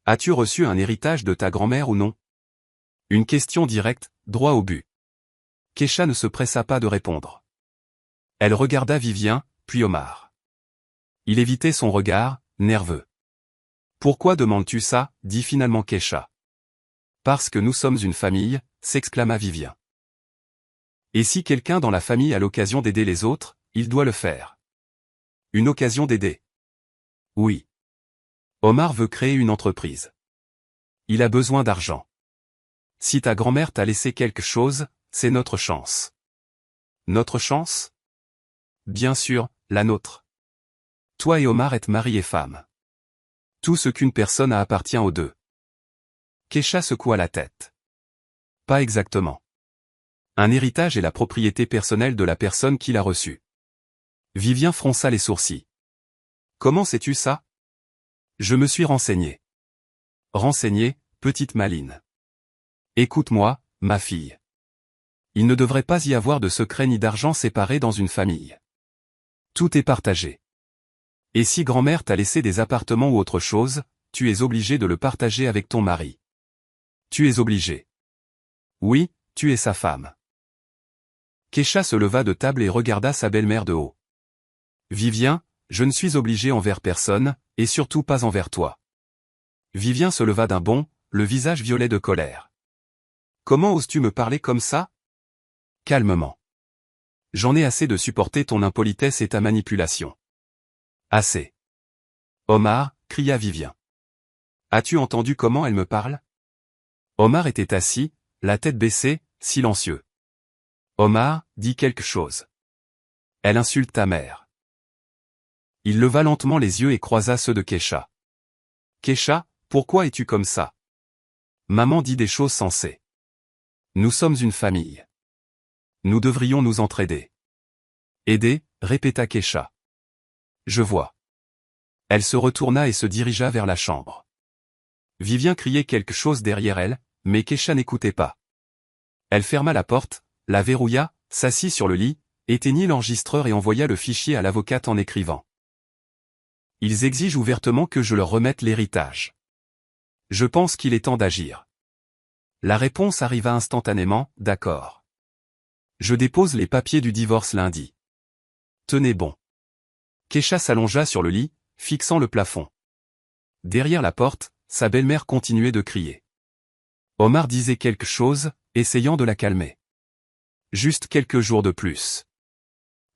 [SPEAKER 1] As-tu reçu un héritage de ta grand-mère ou non? Une question directe, droit au but. Kecha ne se pressa pas de répondre. Elle regarda Vivien, puis Omar. Il évitait son regard, nerveux. Pourquoi demandes-tu ça, dit finalement Kecha. Parce que nous sommes une famille, s'exclama Vivien. Et si quelqu'un dans la famille a l'occasion d'aider les autres, il doit le faire. Une occasion d'aider. Oui. Omar veut créer une entreprise. Il a besoin d'argent. Si ta grand-mère t'a laissé quelque chose, c'est notre chance. Notre chance? Bien sûr, la nôtre. Toi et Omar êtes mari et femme. Tout ce qu'une personne a appartient aux deux. Kecha secoua la tête. Pas exactement. Un héritage est la propriété personnelle de la personne qui l'a reçu. Vivien fronça les sourcils. Comment sais-tu ça? Je me suis renseigné. Renseigné, petite maline. Écoute-moi, ma fille. Il ne devrait pas y avoir de secret ni d'argent séparés dans une famille. Tout est partagé. Et si grand-mère t'a laissé des appartements ou autre chose, tu es obligé de le partager avec ton mari. Tu es obligé. Oui, tu es sa femme. Kecha se leva de table et regarda sa belle-mère de haut. Vivien, je ne suis obligé envers personne, et surtout pas envers toi. Vivien se leva d'un bond, le visage violet de colère. Comment oses-tu me parler comme ça? Calmement. J'en ai assez de supporter ton impolitesse et ta manipulation. Assez. Omar, cria Vivien. As-tu entendu comment elle me parle? Omar était assis, la tête baissée, silencieux. Omar, dis quelque chose. Elle insulte ta mère. Il leva lentement les yeux et croisa ceux de Kecha. Kecha, pourquoi es-tu comme ça? Maman dit des choses sensées. Nous sommes une famille. Nous devrions nous entraider. Aider, répéta Kecha. Je vois. Elle se retourna et se dirigea vers la chambre. Vivien criait quelque chose derrière elle, mais Kecha n'écoutait pas. Elle ferma la porte, la verrouilla, s'assit sur le lit, éteignit l'enregistreur et envoya le fichier à l'avocate en écrivant. Ils exigent ouvertement que je leur remette l'héritage. Je pense qu'il est temps d'agir. La réponse arriva instantanément, d'accord. Je dépose les papiers du divorce lundi. Tenez bon. Kecha s'allongea sur le lit, fixant le plafond. Derrière la porte, sa belle-mère continuait de crier. Omar disait quelque chose, essayant de la calmer. Juste quelques jours de plus.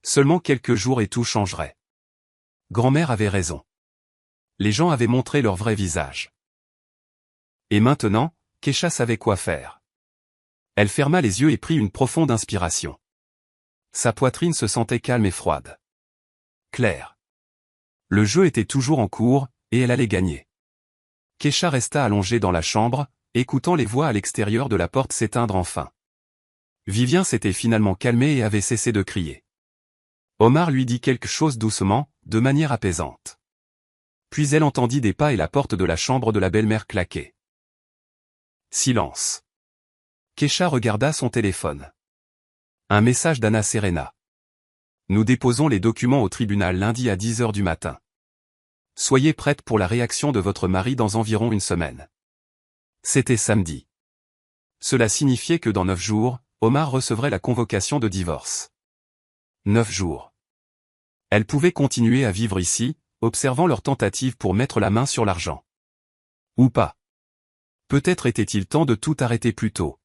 [SPEAKER 1] Seulement quelques jours et tout changerait. Grand-mère avait raison. Les gens avaient montré leur vrai visage. Et maintenant, Kecha savait quoi faire. Elle ferma les yeux et prit une profonde inspiration. Sa poitrine se sentait calme et froide. Claire. Le jeu était toujours en cours, et elle allait gagner. Kecha resta allongée dans la chambre, écoutant les voix à l'extérieur de la porte s'éteindre enfin. Vivien s'était finalement calmé et avait cessé de crier. Omar lui dit quelque chose doucement, de manière apaisante. Puis elle entendit des pas et la porte de la chambre de la belle-mère claquer. Silence. Kecha regarda son téléphone. Un message d'Anna Serena. Nous déposons les documents au tribunal lundi à 10 h du matin. Soyez prête pour la réaction de votre mari dans environ une semaine. C'était samedi. Cela signifiait que dans 9 jours, Omar recevrait la convocation de divorce. 9 jours. Elle pouvait continuer à vivre ici, observant leur tentative pour mettre la main sur l'argent. Ou pas. Peut-être était-il temps de tout arrêter plus tôt.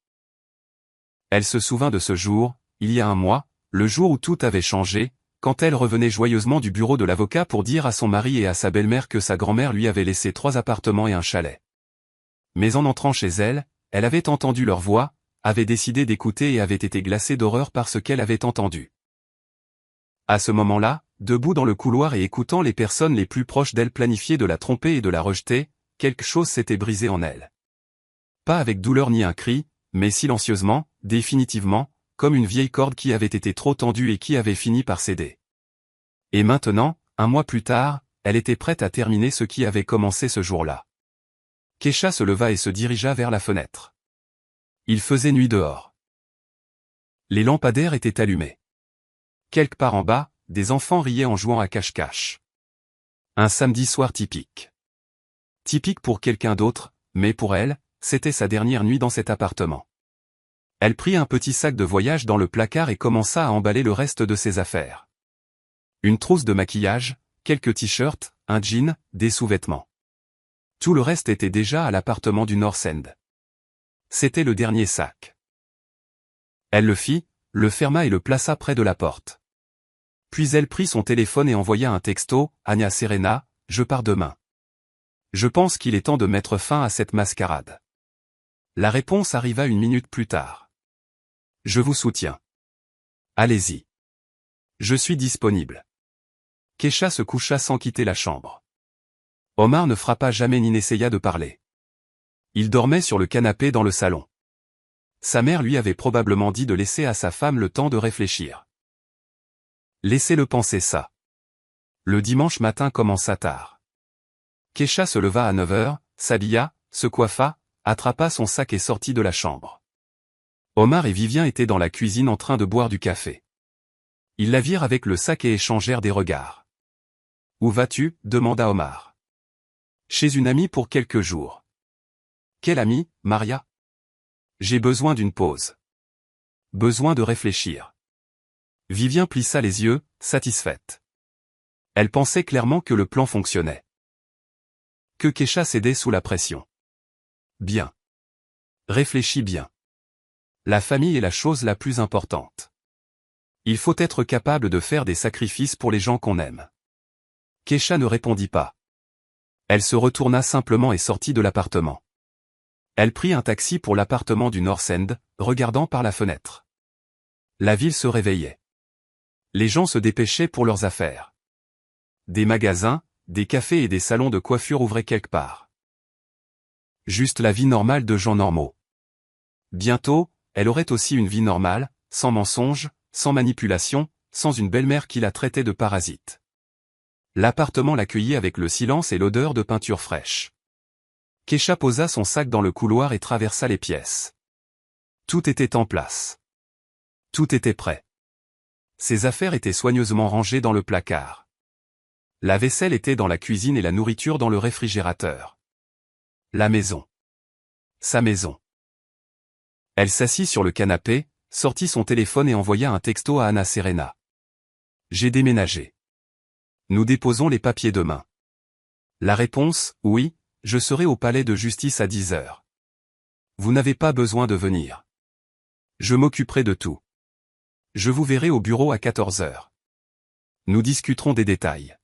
[SPEAKER 1] Elle se souvint de ce jour, il y a un mois, le jour où tout avait changé, quand elle revenait joyeusement du bureau de l'avocat pour dire à son mari et à sa belle-mère que sa grand-mère lui avait laissé 3 appartements et un chalet. Mais en entrant chez elle, elle avait entendu leur voix, avait décidé d'écouter et avait été glacée d'horreur par ce qu'elle avait entendu. À ce moment-là, debout dans le couloir et écoutant les personnes les plus proches d'elle planifier de la tromper et de la rejeter, quelque chose s'était brisé en elle. Pas avec douleur ni un cri, mais silencieusement, définitivement, comme une vieille corde qui avait été trop tendue et qui avait fini par céder. Et maintenant, un mois plus tard, elle était prête à terminer ce qui avait commencé ce jour-là. Keisha se leva et se dirigea vers la fenêtre. Il faisait nuit dehors. Les lampadaires étaient allumés. Quelque part en bas, des enfants riaient en jouant à cache-cache. Un samedi soir typique. Typique pour quelqu'un d'autre, mais pour elle, c'était sa dernière nuit dans cet appartement. Elle prit un petit sac de voyage dans le placard et commença à emballer le reste de ses affaires. Une trousse de maquillage, quelques t-shirts, un jean, des sous-vêtements. Tout le reste était déjà à l'appartement du North End. C'était le dernier sac. Elle le fit, le ferma et le plaça près de la porte. Puis elle prit son téléphone et envoya un texto, « Anna Serena, je pars demain. Je pense qu'il est temps de mettre fin à cette mascarade. » La réponse arriva 1 minute plus tard. « Je vous soutiens. Allez-y. Je suis disponible. » Keisha se coucha sans quitter la chambre. Omar ne frappa jamais ni n'essaya de parler. Il dormait sur le canapé dans le salon. Sa mère lui avait probablement dit de laisser à sa femme le temps de réfléchir. Laissez-le penser ça. Le dimanche matin commença tard. Keisha se leva à 9 h, s'habilla, se coiffa, attrapa son sac et sortit de la chambre. Omar et Vivien étaient dans la cuisine en train de boire du café. Ils la virent avec le sac et échangèrent des regards. « Où vas-tu » demanda Omar. « Chez une amie pour quelques jours. »« Quelle amie, Maria ?»« J'ai besoin d'une pause. Besoin de réfléchir. » Vivien plissa les yeux, satisfaite. Elle pensait clairement que le plan fonctionnait. Que Keisha cédait sous la pression. Bien. Réfléchis bien. La famille est la chose la plus importante. Il faut être capable de faire des sacrifices pour les gens qu'on aime. Keisha ne répondit pas. Elle se retourna simplement et sortit de l'appartement. Elle prit un taxi pour l'appartement du North End, regardant par la fenêtre. La ville se réveillait. Les gens se dépêchaient pour leurs affaires. Des magasins, des cafés et des salons de coiffure ouvraient quelque part. Juste la vie normale de gens normaux. Bientôt, elle aurait aussi une vie normale, sans mensonges, sans manipulation, sans une belle-mère qui la traitait de parasite. L'appartement l'accueillit avec le silence et l'odeur de peinture fraîche. Keisha posa son sac dans le couloir et traversa les pièces. Tout était en place. Tout était prêt. Ses affaires étaient soigneusement rangées dans le placard. La vaisselle était dans la cuisine et la nourriture dans le réfrigérateur. La maison. Sa maison. Elle s'assit sur le canapé, sortit son téléphone et envoya un texto à Anna Serena. « J'ai déménagé. Nous déposons les papiers demain. » La réponse, « Oui, je serai au palais de justice à 10 h. Vous n'avez pas besoin de venir. Je m'occuperai de tout. Je vous verrai au bureau à 14 h. Nous discuterons des détails. »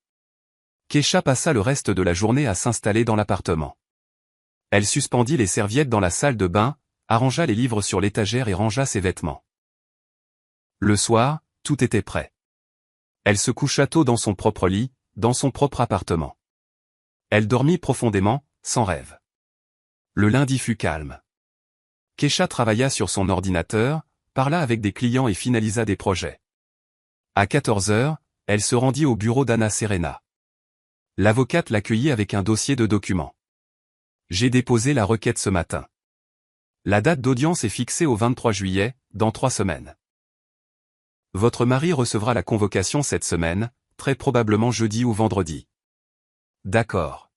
[SPEAKER 1] Keisha passa le reste de la journée à s'installer dans l'appartement. Elle suspendit les serviettes dans la salle de bain, arrangea les livres sur l'étagère et rangea ses vêtements. Le soir, tout était prêt. Elle se coucha tôt dans son propre lit, dans son propre appartement. Elle dormit profondément, sans rêve. Le lundi fut calme. Keisha travailla sur son ordinateur, parla avec des clients et finalisa des projets. À 14 h, elle se rendit au bureau d'Anna Serena. L'avocate l'accueillit avec un dossier de documents. « J'ai déposé la requête ce matin. La date d'audience est fixée au 23 juillet, dans 3 semaines. Votre mari recevra la convocation cette semaine, très probablement jeudi ou vendredi. D'accord.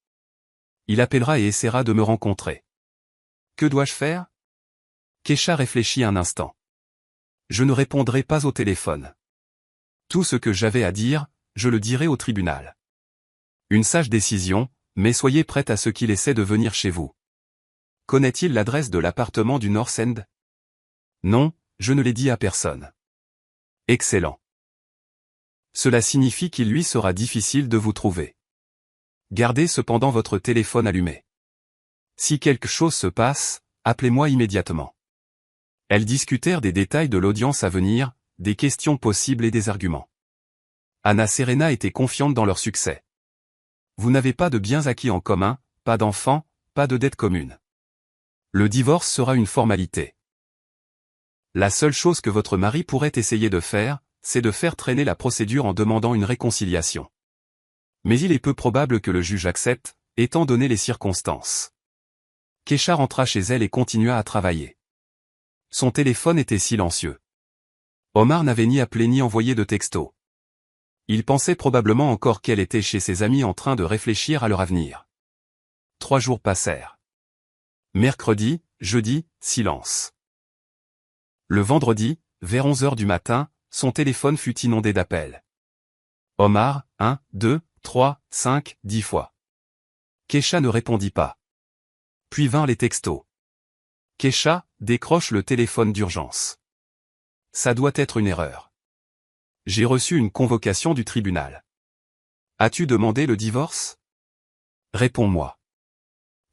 [SPEAKER 1] Il appellera et essaiera de me rencontrer. Que dois-je faire ? » Keisha réfléchit un instant. « Je ne répondrai pas au téléphone. Tout ce que j'avais à dire, je le dirai au tribunal. Une sage décision, mais soyez prête à ce qu'il essaie de venir chez vous. Connaît-il l'adresse de l'appartement du North End ? Non, je ne l'ai dit à personne. Excellent. Cela signifie qu'il lui sera difficile de vous trouver. Gardez cependant votre téléphone allumé. Si quelque chose se passe, appelez-moi immédiatement. Elles discutèrent des détails de l'audience à venir, des questions possibles et des arguments. Anna Serena était confiante dans leur succès. Vous n'avez pas de biens acquis en commun, pas d'enfants, pas de dettes communes. Le divorce sera une formalité. La seule chose que votre mari pourrait essayer de faire, c'est de faire traîner la procédure en demandant une réconciliation. Mais il est peu probable que le juge accepte, étant donné les circonstances. Kesha rentra chez elle et continua à travailler. Son téléphone était silencieux. Omar n'avait ni appelé ni envoyé de texto. Il pensait probablement encore qu'elle était chez ses amis en train de réfléchir à leur avenir. 3 jours passèrent. Mercredi, jeudi, silence. Le vendredi, vers 11h du matin, son téléphone fut inondé d'appels. Omar, 1, 2, 3, 5, 10 fois. Kesha ne répondit pas. Puis vinrent les textos. Kesha, décroche le téléphone d'urgence. Ça doit être une erreur. J'ai reçu une convocation du tribunal. As-tu demandé le divorce? Réponds-moi.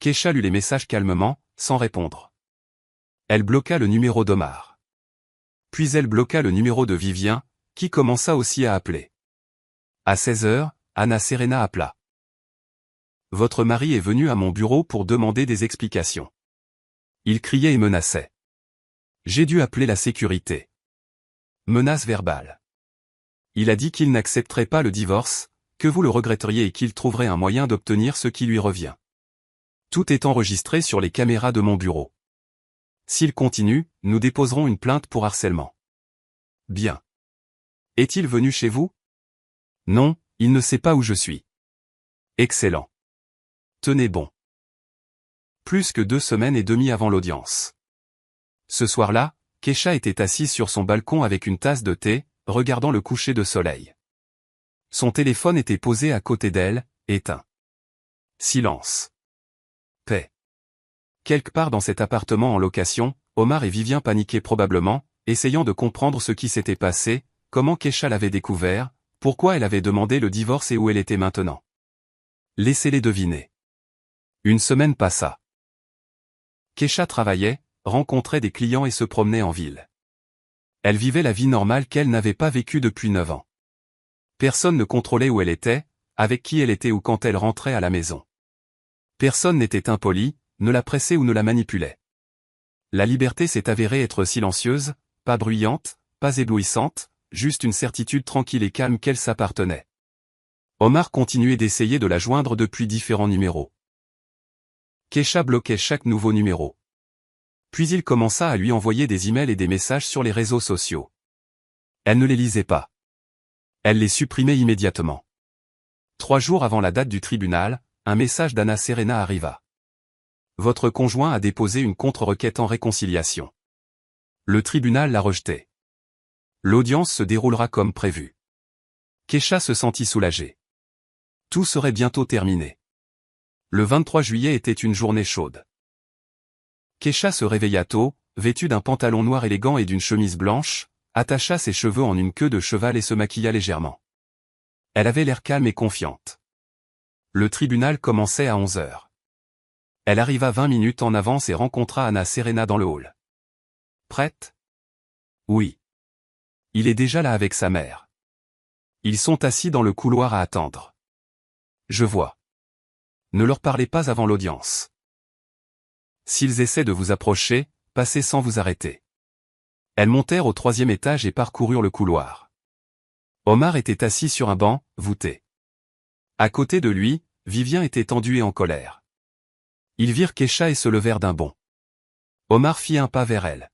[SPEAKER 1] Kesha lut les messages calmement, sans répondre. Elle bloqua le numéro d'Omar. Puis elle bloqua le numéro de Vivien, qui commença aussi à appeler. À 16h, Anna Serena appela. Votre mari est venu à mon bureau pour demander des explications. Il criait et menaçait. J'ai dû appeler la sécurité. Menace verbale. Il a dit qu'il n'accepterait pas le divorce, que vous le regretteriez et qu'il trouverait un moyen d'obtenir ce qui lui revient. Tout est enregistré sur les caméras de mon bureau. S'il continue, nous déposerons une plainte pour harcèlement. Bien. Est-il venu chez vous? Non, il ne sait pas où je suis. Excellent. Tenez bon. Plus que 2 semaines et demie avant l'audience. Ce soir-là, Kesha était assise sur son balcon avec une tasse de thé, regardant le coucher de soleil. Son téléphone était posé à côté d'elle, éteint. Silence. Paix. Quelque part dans cet appartement en location, Omar et Vivien paniquaient probablement, essayant de comprendre ce qui s'était passé, comment Kesha l'avait découvert, pourquoi elle avait demandé le divorce et où elle était maintenant. Laissez-les deviner. Une semaine passa. Kesha travaillait, rencontrait des clients et se promenait en ville. Elle vivait la vie normale qu'elle n'avait pas vécue depuis 9 ans. Personne ne contrôlait où elle était, avec qui elle était ou quand elle rentrait à la maison. Personne n'était impoli, ne la pressait ou ne la manipulait. La liberté s'est avérée être silencieuse, pas bruyante, pas éblouissante, juste une certitude tranquille et calme qu'elle s'appartenait. Omar continuait d'essayer de la joindre depuis différents numéros. Kesha bloquait chaque nouveau numéro. Puis il commença à lui envoyer des emails et des messages sur les réseaux sociaux. Elle ne les lisait pas. Elle les supprimait immédiatement. 3 jours avant la date du tribunal, un message d'Anna Serena arriva. Votre conjoint a déposé une contre-requête en réconciliation. Le tribunal l'a rejetée. L'audience se déroulera comme prévu. Kesha se sentit soulagée. Tout serait bientôt terminé. Le 23 juillet était une journée chaude. Kesha se réveilla tôt, vêtue d'un pantalon noir élégant et d'une chemise blanche, attacha ses cheveux en une queue de cheval et se maquilla légèrement. Elle avait l'air calme et confiante. Le tribunal commençait à 11h. Elle arriva 20 minutes en avance et rencontra Anna Serena dans le hall. Prête? Oui. Il est déjà là avec sa mère. Ils sont assis dans le couloir à attendre. Je vois. Ne leur parlez pas avant l'audience. S'ils essaient de vous approcher, passez sans vous arrêter. Elles montèrent au 3e étage et parcoururent le couloir. Omar était assis sur un banc, voûté. À côté de lui, Vivien était tendu et en colère. Ils virent Kesha et se levèrent d'un bond. Omar fit un pas vers elle.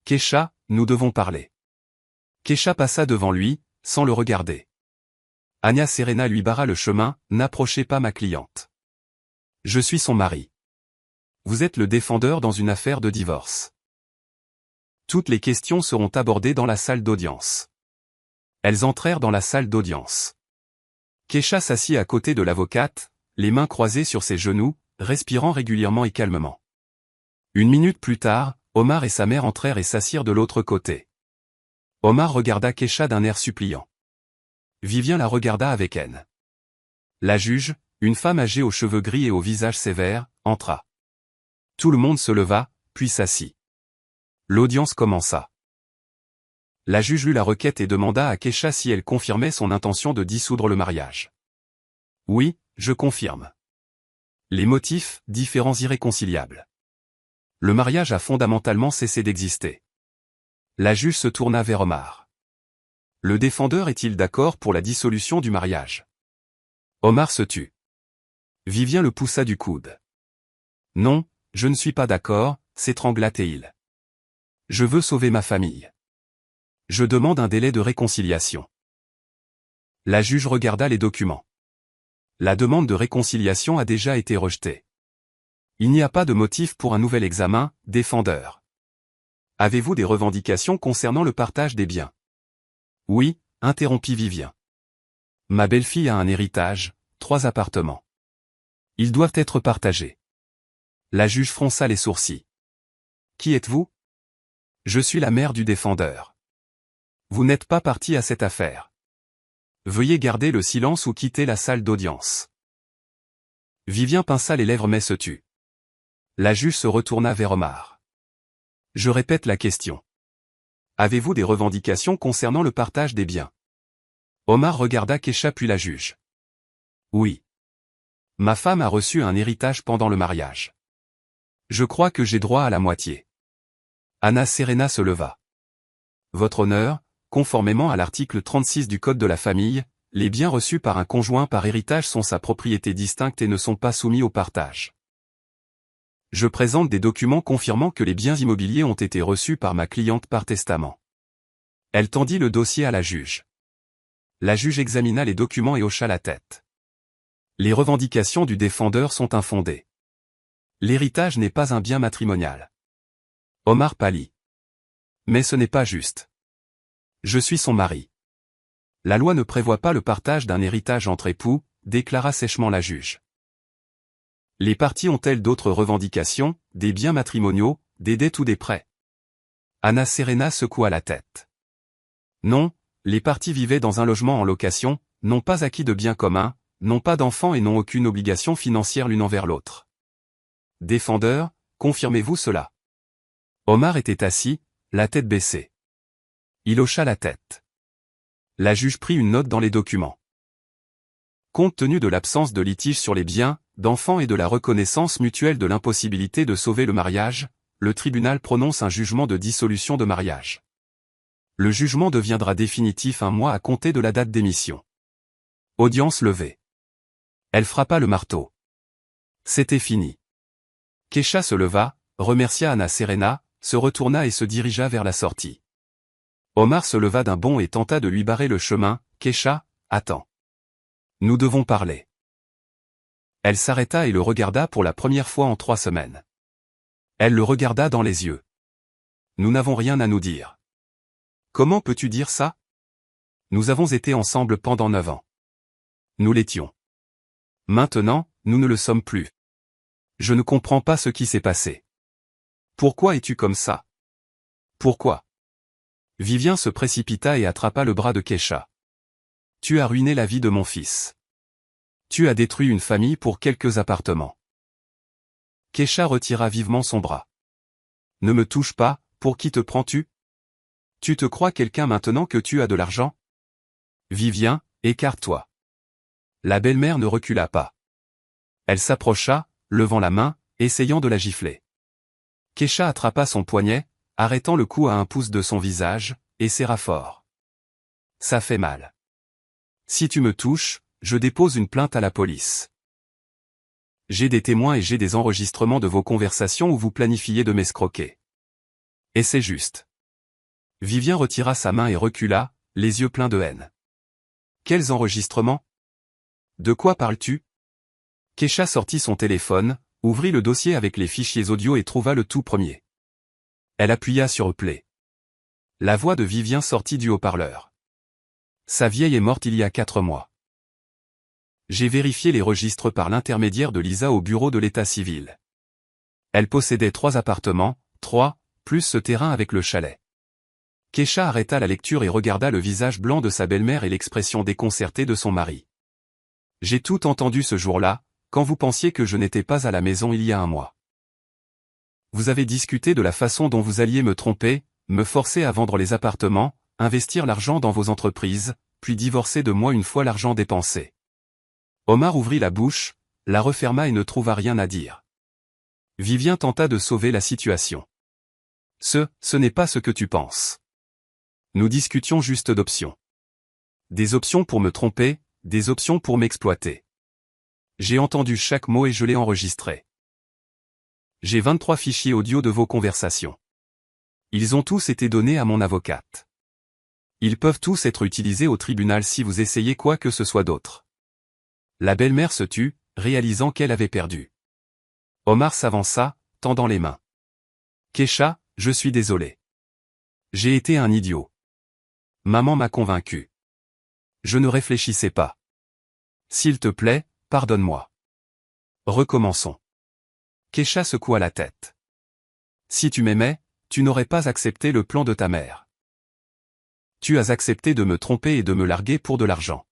[SPEAKER 1] Kesha, nous devons parler. Kesha passa devant lui, sans le regarder. Anna Serena lui barra le chemin, n'approchez pas ma cliente. Je suis son mari. Vous êtes le défendeur dans une affaire de divorce. Toutes les questions seront abordées dans la salle d'audience. Elles entrèrent dans la salle d'audience. Kesha s'assit à côté de l'avocate, les mains croisées sur ses genoux, respirant régulièrement et calmement. 1 minute plus tard, Omar et sa mère entrèrent et s'assirent de l'autre côté. Omar regarda Kesha d'un air suppliant. Vivien la regarda avec haine. La juge, une femme âgée aux cheveux gris et au visage sévère, entra. Tout le monde se leva, puis s'assit. L'audience commença. La juge lut la requête et demanda à Kesha si elle confirmait son intention de dissoudre le mariage. Oui, je confirme. Les motifs, différents irréconciliables. Le mariage a fondamentalement cessé d'exister. La juge se tourna vers Omar. Le défendeur est-il d'accord pour la dissolution du mariage? Omar se tut. Vivien le poussa du coude. Non, je ne suis pas d'accord, s'étrangla-t-il. Je veux sauver ma famille. Je demande un délai de réconciliation. La juge regarda les documents. La demande de réconciliation a déjà été rejetée. Il n'y a pas de motif pour un nouvel examen, défendeur. Avez-vous des revendications concernant le partage des biens? Oui, interrompit Vivien. Ma belle-fille a un héritage, 3 appartements. Ils doivent être partagés. La juge fronça les sourcils. Qui êtes-vous? Je suis la mère du défendeur. Vous n'êtes pas partie à cette affaire. Veuillez garder le silence ou quitter la salle d'audience. Vivien pinça les lèvres mais se tut. La juge se retourna vers Omar. Je répète la question. Avez-vous des revendications concernant le partage des biens? Omar regarda Kesha puis la juge. Oui. Ma femme a reçu un héritage pendant le mariage. Je crois que j'ai droit à la moitié. Anna Serena se leva. Votre honneur, conformément à l'article 36 du Code de la famille, les biens reçus par un conjoint par héritage sont sa propriété distincte et ne sont pas soumis au partage. Je présente des documents confirmant que les biens immobiliers ont été reçus par ma cliente par testament. Elle tendit le dossier à la juge. La juge examina les documents et hocha la tête. Les revendications du défendeur sont infondées. L'héritage n'est pas un bien matrimonial. Omar pâlit. Mais ce n'est pas juste. Je suis son mari. La loi ne prévoit pas le partage d'un héritage entre époux, déclara sèchement la juge. Les parties ont-elles d'autres revendications, des biens matrimoniaux, des dettes ou des prêts? Anna Serena secoua la tête. Non, les parties vivaient dans un logement en location, n'ont pas acquis de biens communs, n'ont pas d'enfants et n'ont aucune obligation financière l'une envers l'autre. Défendeur, confirmez-vous cela? Omar était assis, la tête baissée. Il hocha la tête. La juge prit une note dans les documents. Compte tenu de l'absence de litige sur les biens, d'enfants et de la reconnaissance mutuelle de l'impossibilité de sauver le mariage, le tribunal prononce un jugement de dissolution de mariage. Le jugement deviendra définitif un mois à compter de la date d'émission. Audience levée. Elle frappa le marteau. C'était fini. Kesha se leva, remercia Anna Serena, se retourna et se dirigea vers la sortie. Omar se leva d'un bond et tenta de lui barrer le chemin. Kesha, attends. Nous devons parler. Elle s'arrêta et le regarda pour la première fois en 3 semaines. Elle le regarda dans les yeux. Nous n'avons rien à nous dire. Comment peux-tu dire ça? Nous avons été ensemble pendant 9 ans. Nous l'étions. Maintenant, nous ne le sommes plus. Je ne comprends pas ce qui s'est passé. Pourquoi es-tu comme ça? Pourquoi? Vivien se précipita et attrapa le bras de Kesha. Tu as ruiné la vie de mon fils. Tu as détruit une famille pour quelques appartements. Kesha retira vivement son bras. Ne me touche pas, pour qui te prends-tu? Tu te crois quelqu'un maintenant que tu as de l'argent? Vivien, écarte-toi. La belle-mère ne recula pas. Elle s'approcha, levant la main, essayant de la gifler. Kesha attrapa son poignet, arrêtant le coup à 1 pouce de son visage, et serra fort. Ça fait mal. Si tu me touches, je dépose une plainte à la police. J'ai des témoins et j'ai des enregistrements de vos conversations où vous planifiez de m'escroquer. Et c'est juste. Vivien retira sa main et recula, les yeux pleins de haine. Quels enregistrements? De quoi parles-tu? Kesha sortit son téléphone, ouvrit le dossier avec les fichiers audio et trouva le tout premier. Elle appuya sur Play. La voix de Vivien sortit du haut-parleur. Sa vieille est morte il y a 4 mois. J'ai vérifié les registres par l'intermédiaire de Lisa au bureau de l'état civil. Elle possédait 3 appartements, 3, plus ce terrain avec le chalet. Kesha arrêta la lecture et regarda le visage blanc de sa belle-mère et l'expression déconcertée de son mari. J'ai tout entendu ce jour-là, quand vous pensiez que je n'étais pas à la maison il y a un mois. Vous avez discuté de la façon dont vous alliez me tromper, me forcer à vendre les appartements, investir l'argent dans vos entreprises, puis divorcer de moi une fois l'argent dépensé. Omar ouvrit la bouche, la referma et ne trouva rien à dire. Vivien tenta de sauver la situation. Ce n'est pas ce que tu penses. Nous discutions juste d'options. Des options pour me tromper, des options pour m'exploiter. J'ai entendu chaque mot et je l'ai enregistré. J'ai 23 fichiers audio de vos conversations. Ils ont tous été donnés à mon avocate. Ils peuvent tous être utilisés au tribunal si vous essayez quoi que ce soit d'autre. La belle-mère se tut, réalisant qu'elle avait perdu. Omar s'avança, tendant les mains. Kesha, je suis désolé. J'ai été un idiot. Maman m'a convaincu. Je ne réfléchissais pas. S'il te plaît, pardonne-moi. Recommençons. Kesha secoua la tête. Si tu m'aimais, tu n'aurais pas accepté le plan de ta mère. Tu as accepté de me tromper et de me larguer pour de l'argent.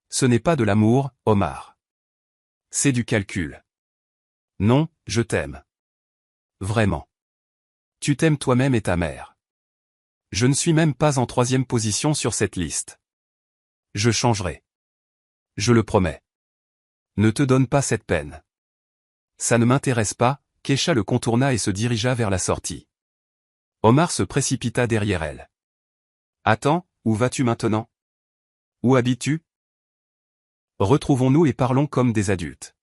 [SPEAKER 1] Ce n'est pas de l'amour, Omar. C'est du calcul. Non, je t'aime. Vraiment. Tu t'aimes toi-même et ta mère. Je ne suis même pas en 3e position sur cette liste. Je changerai. Je le promets. Ne te donne pas cette peine. Ça ne m'intéresse pas, Kesha le contourna et se dirigea vers la sortie. Omar se précipita derrière elle. Attends, où vas-tu maintenant? Où habites-tu? Retrouvons-nous et parlons comme des adultes.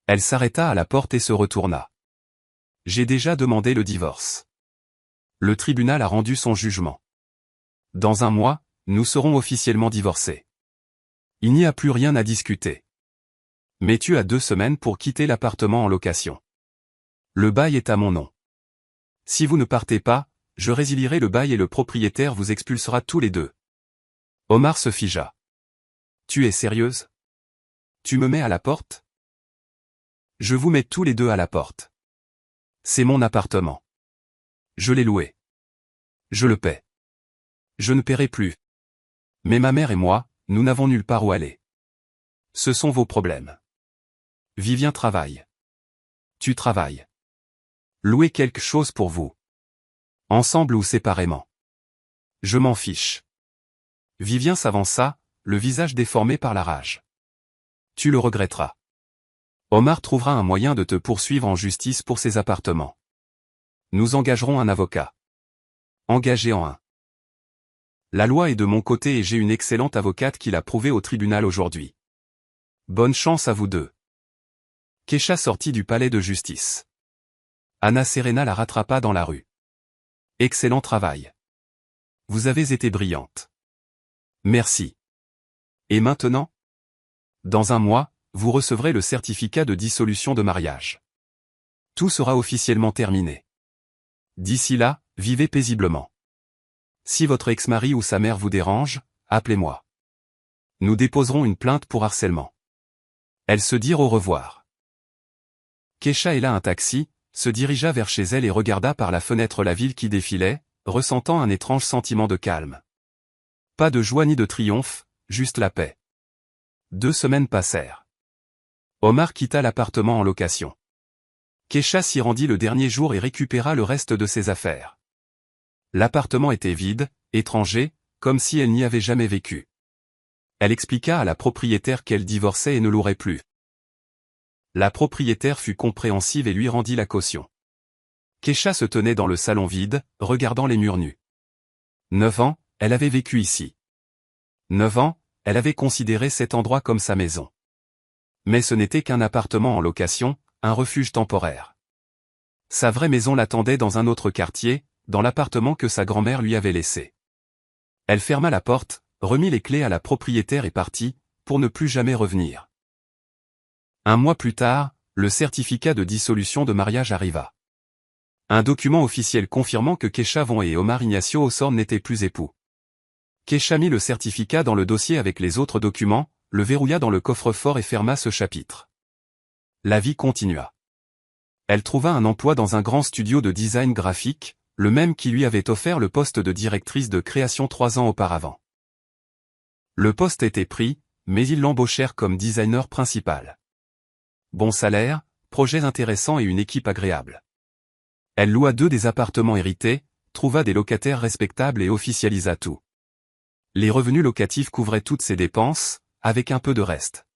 [SPEAKER 1] Elle s'arrêta à la porte et se retourna. J'ai déjà demandé le divorce. Le tribunal a rendu son jugement. Dans un mois, nous serons officiellement divorcés. Il n'y a plus rien à discuter. Mais tu as 2 semaines pour quitter l'appartement en location. Le bail est à mon nom. Si vous ne partez pas, je résilierai le bail et le propriétaire vous expulsera tous les deux. Omar se figea. Tu es sérieuse? Tu me mets à la porte? Je vous mets tous les deux à la porte. C'est mon appartement. Je l'ai loué. Je le paie. Je ne paierai plus. Mais ma mère et moi, nous n'avons nulle part où aller. Ce sont vos problèmes. Vivien travaille. Tu travailles. Louez quelque chose pour vous. Ensemble ou séparément. Je m'en fiche. Vivien s'avança, le visage déformé par la rage. Tu le regretteras. Omar trouvera un moyen de te poursuivre en justice pour ces appartements. Nous engagerons un avocat. Engagez-en un. La loi est de mon côté et j'ai une excellente avocate qui l'a prouvé au tribunal aujourd'hui. Bonne chance à vous deux. Kesha sortit du palais de justice. Anna Serena la rattrapa dans la rue. Excellent travail. Vous avez été brillante. Merci. Et maintenant? Dans un mois, vous recevrez le certificat de dissolution de mariage. Tout sera officiellement terminé. D'ici là, vivez paisiblement. Si votre ex-mari ou sa mère vous dérange, appelez-moi. Nous déposerons une plainte pour harcèlement. Elles se dirent au revoir. Kesha héla un taxi, se dirigea vers chez elle et regarda par la fenêtre la ville qui défilait, ressentant un étrange sentiment de calme. Pas de joie ni de triomphe, juste la paix. 2 semaines passèrent. Omar quitta l'appartement en location. Kesha s'y rendit le dernier jour et récupéra le reste de ses affaires. L'appartement était vide, étranger, comme si elle n'y avait jamais vécu. Elle expliqua à la propriétaire qu'elle divorçait et ne louerait plus. La propriétaire fut compréhensive et lui rendit la caution. Kesha se tenait dans le salon vide, regardant les murs nus. 9 ans, elle avait vécu ici. 9 ans, elle avait considéré cet endroit comme sa maison. Mais ce n'était qu'un appartement en location, un refuge temporaire. Sa vraie maison l'attendait dans un autre quartier, dans l'appartement que sa grand-mère lui avait laissé. Elle ferma la porte, remit les clés à la propriétaire et partit, pour ne plus jamais revenir. 1 mois plus tard, le certificat de dissolution de mariage arriva. Un document officiel confirmant que Kesha Von et Omar Ignacio Osorn n'étaient plus époux. Kesha mit le certificat dans le dossier avec les autres documents, le verrouilla dans le coffre-fort et ferma ce chapitre. La vie continua. Elle trouva un emploi dans un grand studio de design graphique, le même qui lui avait offert le poste de directrice de création 3 ans auparavant. Le poste était pris, mais ils l'embauchèrent comme designer principal. Bon salaire, projets intéressants et une équipe agréable. Elle loua 2 des appartements hérités, trouva des locataires respectables et officialisa tout. Les revenus locatifs couvraient toutes ses dépenses, avec un peu de reste.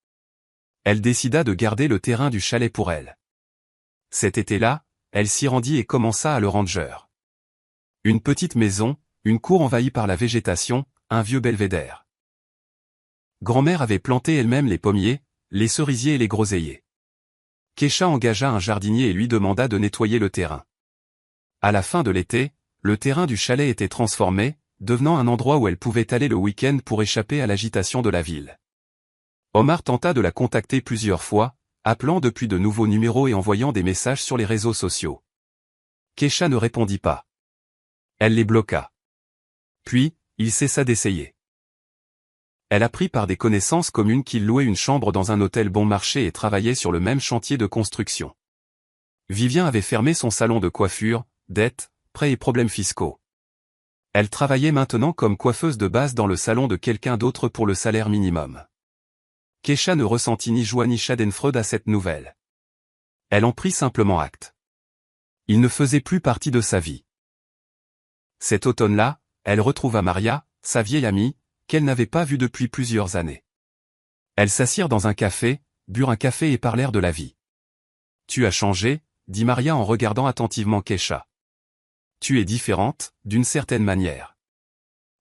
[SPEAKER 1] Elle décida de garder le terrain du chalet pour elle. Cet été-là, elle s'y rendit et commença à le ranger. Une petite maison, une cour envahie par la végétation, un vieux belvédère. Grand-mère avait planté elle-même les pommiers, les cerisiers et les groseilliers. Kecha engagea un jardinier et lui demanda de nettoyer le terrain. À la fin de l'été, le terrain du chalet était transformé, devenant un endroit où elle pouvait aller le week-end pour échapper à l'agitation de la ville. Omar tenta de la contacter plusieurs fois, appelant depuis de nouveaux numéros et envoyant des messages sur les réseaux sociaux. Kecha ne répondit pas. Elle les bloqua. Puis, il cessa d'essayer. Elle apprit par des connaissances communes qu'il louait une chambre dans un hôtel bon marché et travaillait sur le même chantier de construction. Vivien avait fermé son salon de coiffure, dettes, prêts et problèmes fiscaux. Elle travaillait maintenant comme coiffeuse de base dans le salon de quelqu'un d'autre pour le salaire minimum. Kecha ne ressentit ni joie ni schadenfreude à cette nouvelle. Elle en prit simplement acte. Il ne faisait plus partie de sa vie. Cet automne-là, elle retrouva Maria, sa vieille amie, qu'elle n'avait pas vue depuis plusieurs années. Elles s'assirent dans un café, burent un café et parlèrent de la vie. « Tu as changé » dit Maria en regardant attentivement Kecha. « Tu es différente, d'une certaine manière. »«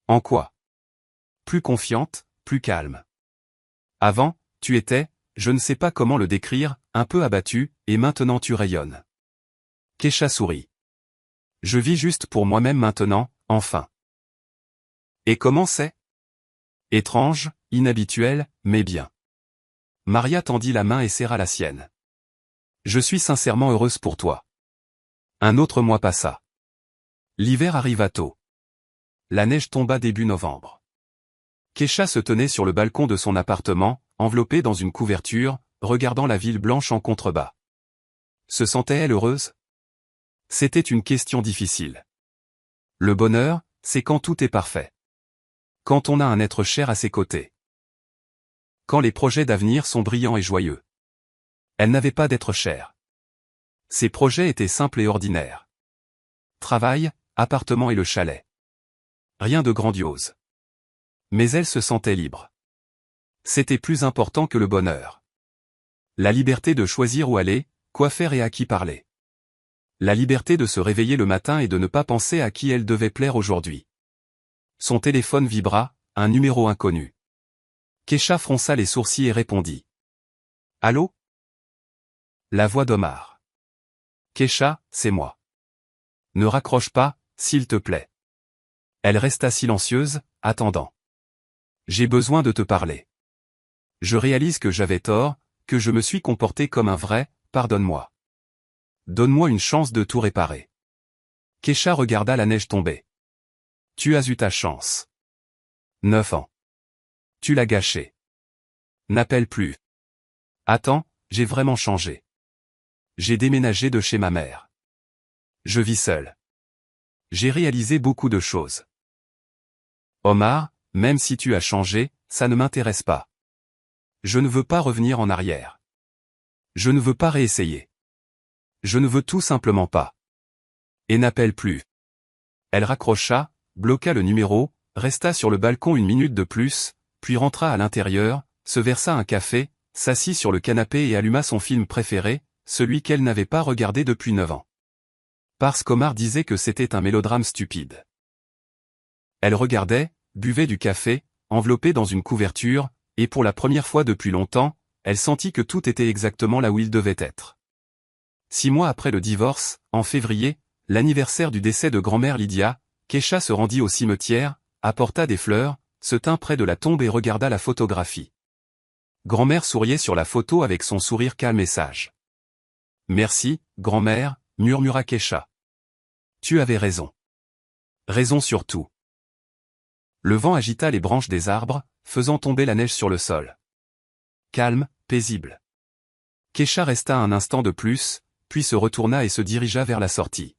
[SPEAKER 1] En quoi ?»« Plus confiante, plus calme. Avant, tu étais, je ne sais pas comment le décrire, un peu abattue, et maintenant tu rayonnes. » Kecha sourit. « Je vis juste pour moi-même maintenant, enfin. » « Et comment c'est ? » « Étrange, inhabituel, mais bien. » Maria tendit la main et serra la sienne. « Je suis sincèrement heureuse pour toi. » Un autre mois passa. L'hiver arriva tôt. La neige tomba début novembre. Kecha se tenait sur le balcon de son appartement, enveloppée dans une couverture, regardant la ville blanche en contrebas. Se sentait-elle heureuse ? C'était une question difficile. Le bonheur, c'est quand tout est parfait. Quand on a un être cher à ses côtés. Quand les projets d'avenir sont brillants et joyeux. Elle n'avait pas d'être cher. Ses projets étaient simples et ordinaires. Travail, appartement et le chalet. Rien de grandiose. Mais elle se sentait libre. C'était plus important que le bonheur. La liberté de choisir où aller, quoi faire et à qui parler. La liberté de se réveiller le matin et de ne pas penser à qui elle devait plaire aujourd'hui. Son téléphone vibra, un numéro inconnu. Kecha fronça les sourcils et répondit. « Allô ?» La voix d'Omar. « Kecha, c'est moi. Ne raccroche pas, s'il te plaît. » Elle resta silencieuse, attendant. « J'ai besoin de te parler. Je réalise que j'avais tort, que je me suis comporté comme un vrai, pardonne-moi. Donne-moi une chance de tout réparer. » Kecha regarda la neige tomber. « Tu as eu ta chance. 9 ans. Tu l'as gâché. N'appelle plus. Attends, j'ai vraiment changé. J'ai déménagé de chez ma mère. Je vis seul. J'ai réalisé beaucoup de choses. Omar, même si tu as changé, ça ne m'intéresse pas. Je ne veux pas revenir en arrière. Je ne veux pas réessayer. Je ne veux tout simplement pas. Et n'appelle plus. » Elle raccrocha, bloqua le numéro, resta sur le balcon une minute de plus, puis rentra à l'intérieur, se versa un café, s'assit sur le canapé et alluma son film préféré, celui qu'elle n'avait pas regardé depuis 9 ans. Parce qu'Omar disait que c'était un mélodrame stupide. Elle regardait, buvait du café, enveloppée dans une couverture, et pour la première fois depuis longtemps, elle sentit que tout était exactement là où il devait être. 6 mois après le divorce, en février, l'anniversaire du décès de grand-mère Lydia, Kecha se rendit au cimetière, apporta des fleurs, se tint près de la tombe et regarda la photographie. Grand-mère souriait sur la photo avec son sourire calme et sage. « Merci, grand-mère, » murmura Kecha. « Tu avais raison. Raison sur tout. » Le vent agita les branches des arbres, faisant tomber la neige sur le sol. Calme, paisible. Kecha resta un instant de plus, puis se retourna et se dirigea vers la sortie.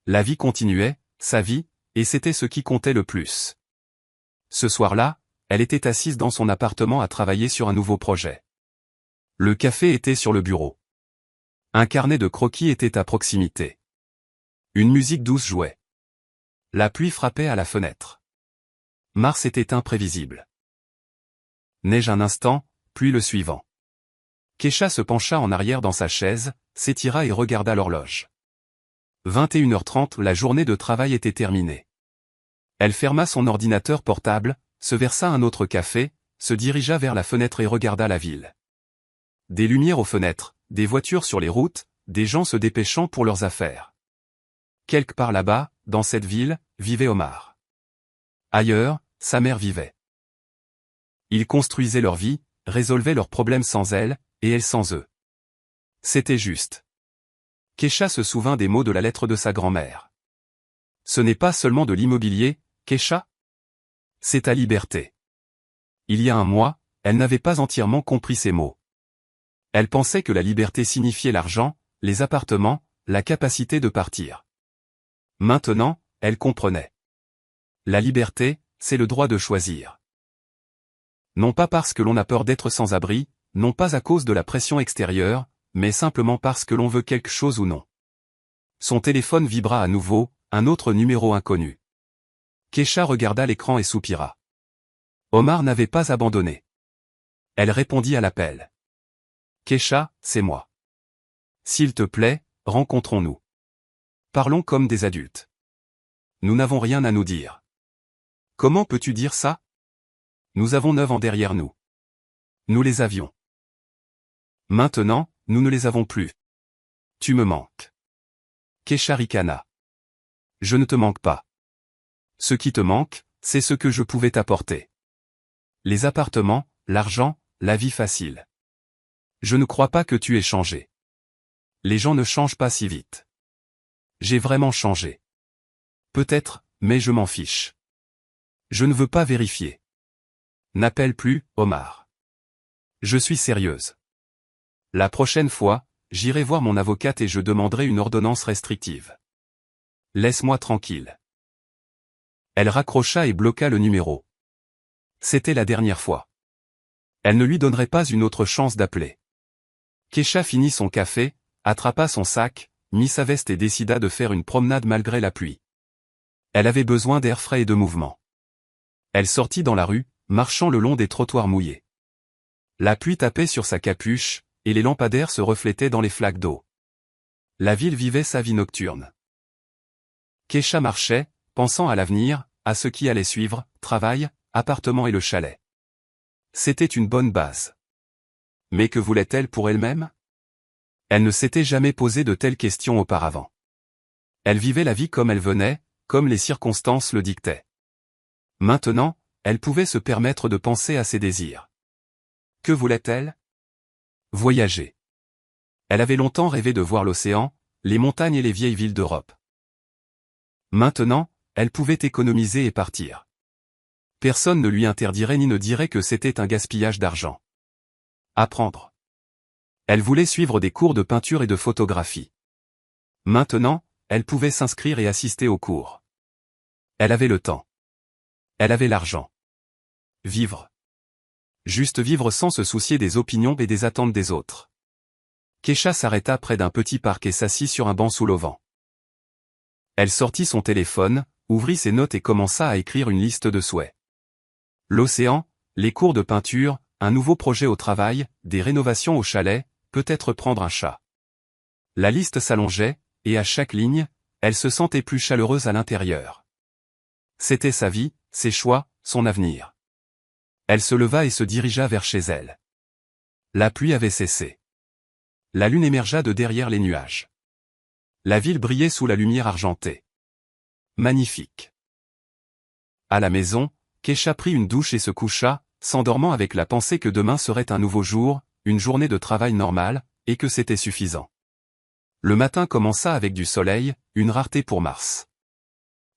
[SPEAKER 1] La vie continuait, sa vie, et c'était ce qui comptait le plus. Ce soir-là, elle était assise dans son appartement à travailler sur un nouveau projet. Le café était sur le bureau. Un carnet de croquis était à proximité. Une musique douce jouait. La pluie frappait à la fenêtre. Mars était imprévisible. Neige un instant, puis le suivant. Keisha se pencha en arrière dans sa chaise, s'étira et regarda l'horloge. 21h30, la journée de travail était terminée. Elle ferma son ordinateur portable, se versa un autre café, se dirigea vers la fenêtre et regarda la ville. Des lumières aux fenêtres, des voitures sur les routes, des gens se dépêchant pour leurs affaires. Quelque part là-bas, dans cette ville, vivait Omar. Ailleurs, sa mère vivait. Ils construisaient leur vie, résolvaient leurs problèmes sans elle, et elle sans eux. C'était juste. Keisha se souvint des mots de la lettre de sa grand-mère. Ce n'est pas seulement de l'immobilier, Keisha? C'est ta liberté. Il y a un mois, elle n'avait pas entièrement compris ces mots. Elle pensait que la liberté signifiait l'argent, les appartements, la capacité de partir. Maintenant, elle comprenait. La liberté, c'est le droit de choisir. Non pas parce que l'on a peur d'être sans abri, non pas à cause de la pression extérieure, mais simplement parce que l'on veut quelque chose ou non. Son téléphone vibra à nouveau, un autre numéro inconnu. Keisha regarda l'écran et soupira. Omar n'avait pas abandonné. Elle répondit à l'appel. Keisha, c'est moi. S'il te plaît, rencontrons-nous. Parlons comme des adultes. Nous n'avons rien à nous dire. Comment peux-tu dire ça? Nous avons 9 ans derrière nous. Nous les avions. Maintenant, nous ne les avons plus. Tu me manques. Keisha ricana. Je ne te manque pas. Ce qui te manque, c'est ce que je pouvais t'apporter. Les appartements, l'argent, la vie facile. Je ne crois pas que tu aies changé. Les gens ne changent pas si vite. J'ai vraiment changé. Peut-être, mais je m'en fiche. Je ne veux pas vérifier. N'appelle plus, Omar. Je suis sérieuse. La prochaine fois, j'irai voir mon avocate et je demanderai une ordonnance restrictive. Laisse-moi tranquille. Elle raccrocha et bloqua le numéro. C'était la dernière fois. Elle ne lui donnerait pas une autre chance d'appeler. Keisha finit son café, attrapa son sac, mit sa veste et décida de faire une promenade malgré la pluie. Elle avait besoin d'air frais et de mouvement. Elle sortit dans la rue, marchant le long des trottoirs mouillés. La pluie tapait sur sa capuche, et les lampadaires se reflétaient dans les flaques d'eau. La ville vivait sa vie nocturne. Keisha marchait, pensant à l'avenir, à ce qui allait suivre, travail, appartement et le chalet. C'était une bonne base. Mais que voulait-elle pour elle-même? Elle ne s'était jamais posé de telles questions auparavant. Elle vivait la vie comme elle venait, comme les circonstances le dictaient. Maintenant, elle pouvait se permettre de penser à ses désirs. Que voulait-elle? Voyager. Elle avait longtemps rêvé de voir l'océan, les montagnes et les vieilles villes d'Europe. Maintenant, elle pouvait économiser et partir. Personne ne lui interdirait ni ne dirait que c'était un gaspillage d'argent. Apprendre. Elle voulait suivre des cours de peinture et de photographie. Maintenant, elle pouvait s'inscrire et assister aux cours. Elle avait le temps. Elle avait l'argent. Vivre. Juste vivre sans se soucier des opinions et des attentes des autres. Keisha s'arrêta près d'un petit parc et s'assit sur un banc sous l'auvent. Elle sortit son téléphone, ouvrit ses notes et commença à écrire une liste de souhaits. L'océan, les cours de peinture, un nouveau projet au travail, des rénovations au chalet, peut-être prendre un chat. La liste s'allongeait, et à chaque ligne, elle se sentait plus chaleureuse à l'intérieur. C'était sa vie, ses choix, son avenir. Elle se leva et se dirigea vers chez elle. La pluie avait cessé. La lune émergea de derrière les nuages. La ville brillait sous la lumière argentée. Magnifique. À la maison, Keisha prit une douche et se coucha, s'endormant avec la pensée que demain serait un nouveau jour, une journée de travail normale, et que c'était suffisant. Le matin commença avec du soleil, une rareté pour Mars.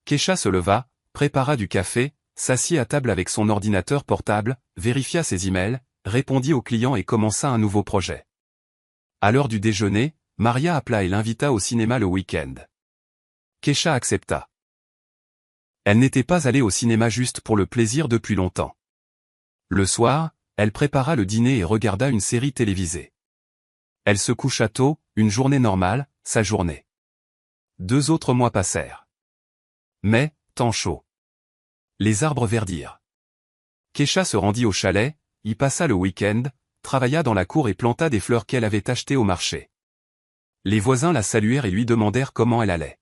[SPEAKER 1] Keisha se leva, prépara du café, s'assit à table avec son ordinateur portable, vérifia ses emails, répondit aux clients et commença un nouveau projet. À l'heure du déjeuner, Maria appela et l'invita au cinéma le week-end. Kesha accepta. Elle n'était pas allée au cinéma juste pour le plaisir depuis longtemps. Le soir, elle prépara le dîner et regarda une série télévisée. Elle se coucha tôt, une journée normale, sa journée. 2 autres mois passèrent. Mais, temps chaud. Les arbres verdirent. Kesha se rendit au chalet, y passa le week-end, travailla dans la cour et planta des fleurs qu'elle avait achetées au marché. Les voisins la saluèrent et lui demandèrent comment elle allait.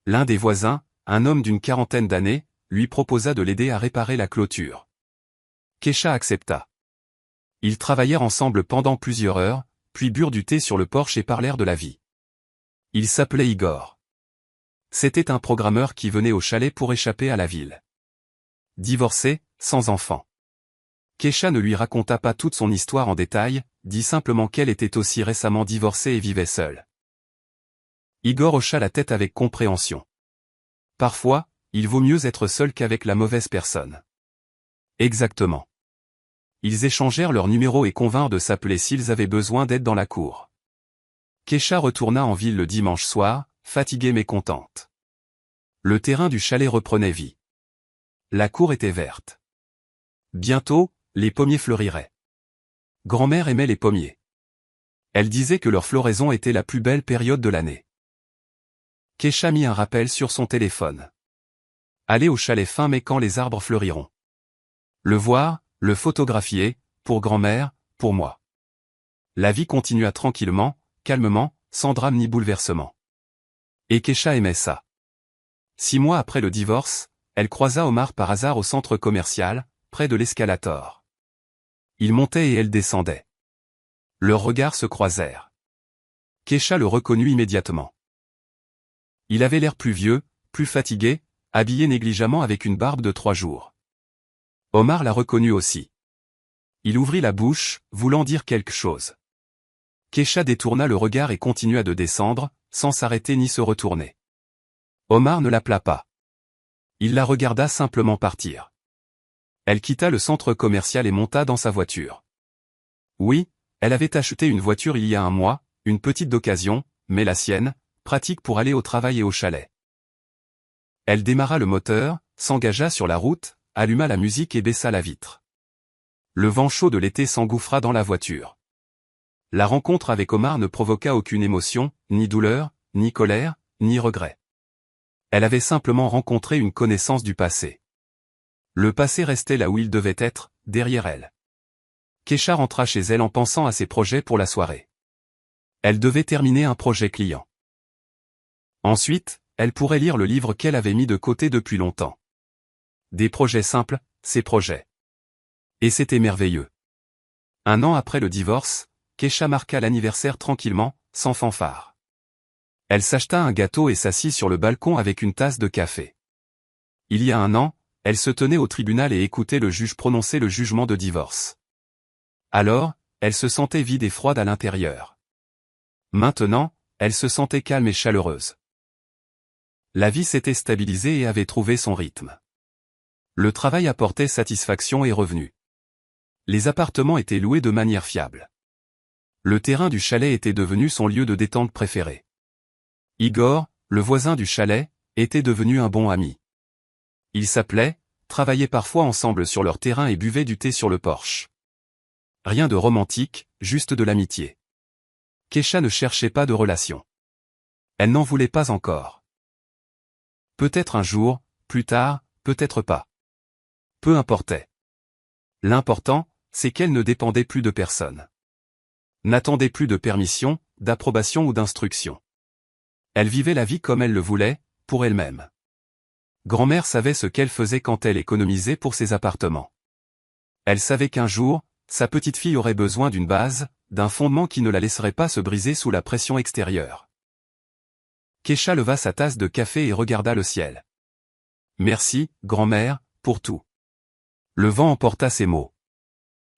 [SPEAKER 1] L'un des voisins, un homme d'une quarantaine d'années, lui proposa de l'aider à réparer la clôture. Kesha accepta. Ils travaillèrent ensemble pendant plusieurs heures, puis burent du thé sur le porche et parlèrent de la vie. Il s'appelait Igor. C'était un programmeur qui venait au chalet pour échapper à la ville. Divorcé, sans enfant. Kesha ne lui raconta pas toute son histoire en détail, dit simplement qu'elle était aussi récemment divorcée et vivait seule. Igor hocha la tête avec compréhension. Parfois, il vaut mieux être seul qu'avec la mauvaise personne. Exactement. Ils échangèrent leurs numéros et convinrent de s'appeler s'ils avaient besoin d'aide dans la cour. Kesha retourna en ville le dimanche soir, fatiguée mais contente. Le terrain du chalet reprenait vie. La cour était verte. Bientôt, les pommiers fleuriraient. Grand-mère aimait les pommiers. Elle disait que leur floraison était la plus belle période de l'année. Kesha mit un rappel sur son téléphone. Allez au chalet fin mai quand les arbres fleuriront. Le voir, le photographier, pour grand-mère, pour moi. La vie continua tranquillement, calmement, sans drame ni bouleversement. Et Kesha aimait ça. 6 mois après le divorce, elle croisa Omar par hasard au centre commercial, près de l'escalator. Il montait et elle descendait. Leurs regards se croisèrent. Kesha le reconnut immédiatement. Il avait l'air plus vieux, plus fatigué, habillé négligemment avec une barbe de 3 jours. Omar la reconnut aussi. Il ouvrit la bouche, voulant dire quelque chose. Kesha détourna le regard et continua de descendre, sans s'arrêter ni se retourner. Omar ne l'appela pas. Il la regarda simplement partir. Elle quitta le centre commercial et monta dans sa voiture. Oui, elle avait acheté une voiture il y a 1 mois, une petite d'occasion, mais la sienne, pratique pour aller au travail et au chalet. Elle démarra le moteur, s'engagea sur la route, alluma la musique et baissa la vitre. Le vent chaud de l'été s'engouffra dans la voiture. La rencontre avec Omar ne provoqua aucune émotion, ni douleur, ni colère, ni regret. Elle avait simplement rencontré une connaissance du passé. Le passé restait là où il devait être, derrière elle. Kesha rentra chez elle en pensant à ses projets pour la soirée. Elle devait terminer un projet client. Ensuite, elle pourrait lire le livre qu'elle avait mis de côté depuis longtemps. Des projets simples, ces projets. Et c'était merveilleux. 1 an après le divorce, Kesha marqua l'anniversaire tranquillement, sans fanfare. Elle s'acheta un gâteau et s'assit sur le balcon avec une tasse de café. Il y a 1 an, elle se tenait au tribunal et écoutait le juge prononcer le jugement de divorce. Alors, elle se sentait vide et froide à l'intérieur. Maintenant, elle se sentait calme et chaleureuse. La vie s'était stabilisée et avait trouvé son rythme. Le travail apportait satisfaction et revenus. Les appartements étaient loués de manière fiable. Le terrain du chalet était devenu son lieu de détente préféré. Igor, le voisin du chalet, était devenu un bon ami. Ils s'appelaient, travaillaient parfois ensemble sur leur terrain et buvaient du thé sur le porche. Rien de romantique, juste de l'amitié. Kesha ne cherchait pas de relation. Elle n'en voulait pas encore. Peut-être un jour, plus tard, peut-être pas. Peu importait. L'important, c'est qu'elle ne dépendait plus de personne. N'attendait plus de permission, d'approbation ou d'instruction. Elle vivait la vie comme elle le voulait, pour elle-même. Grand-mère savait ce qu'elle faisait quand elle économisait pour ses appartements. Elle savait qu'un jour, sa petite fille aurait besoin d'une base, d'un fondement qui ne la laisserait pas se briser sous la pression extérieure. Kesha leva sa tasse de café et regarda le ciel. Merci, grand-mère, pour tout. Le vent emporta ces mots.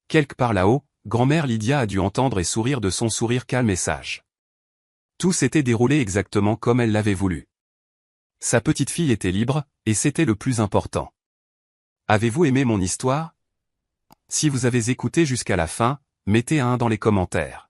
[SPEAKER 1] Quelque part là-haut, grand-mère Lydia a dû entendre et sourire de son sourire calme et sage. Tout s'était déroulé exactement comme elle l'avait voulu. Sa petite fille était libre, et c'était le plus important. Avez-vous aimé mon histoire? Si vous avez écouté jusqu'à la fin, mettez un 1 dans les commentaires.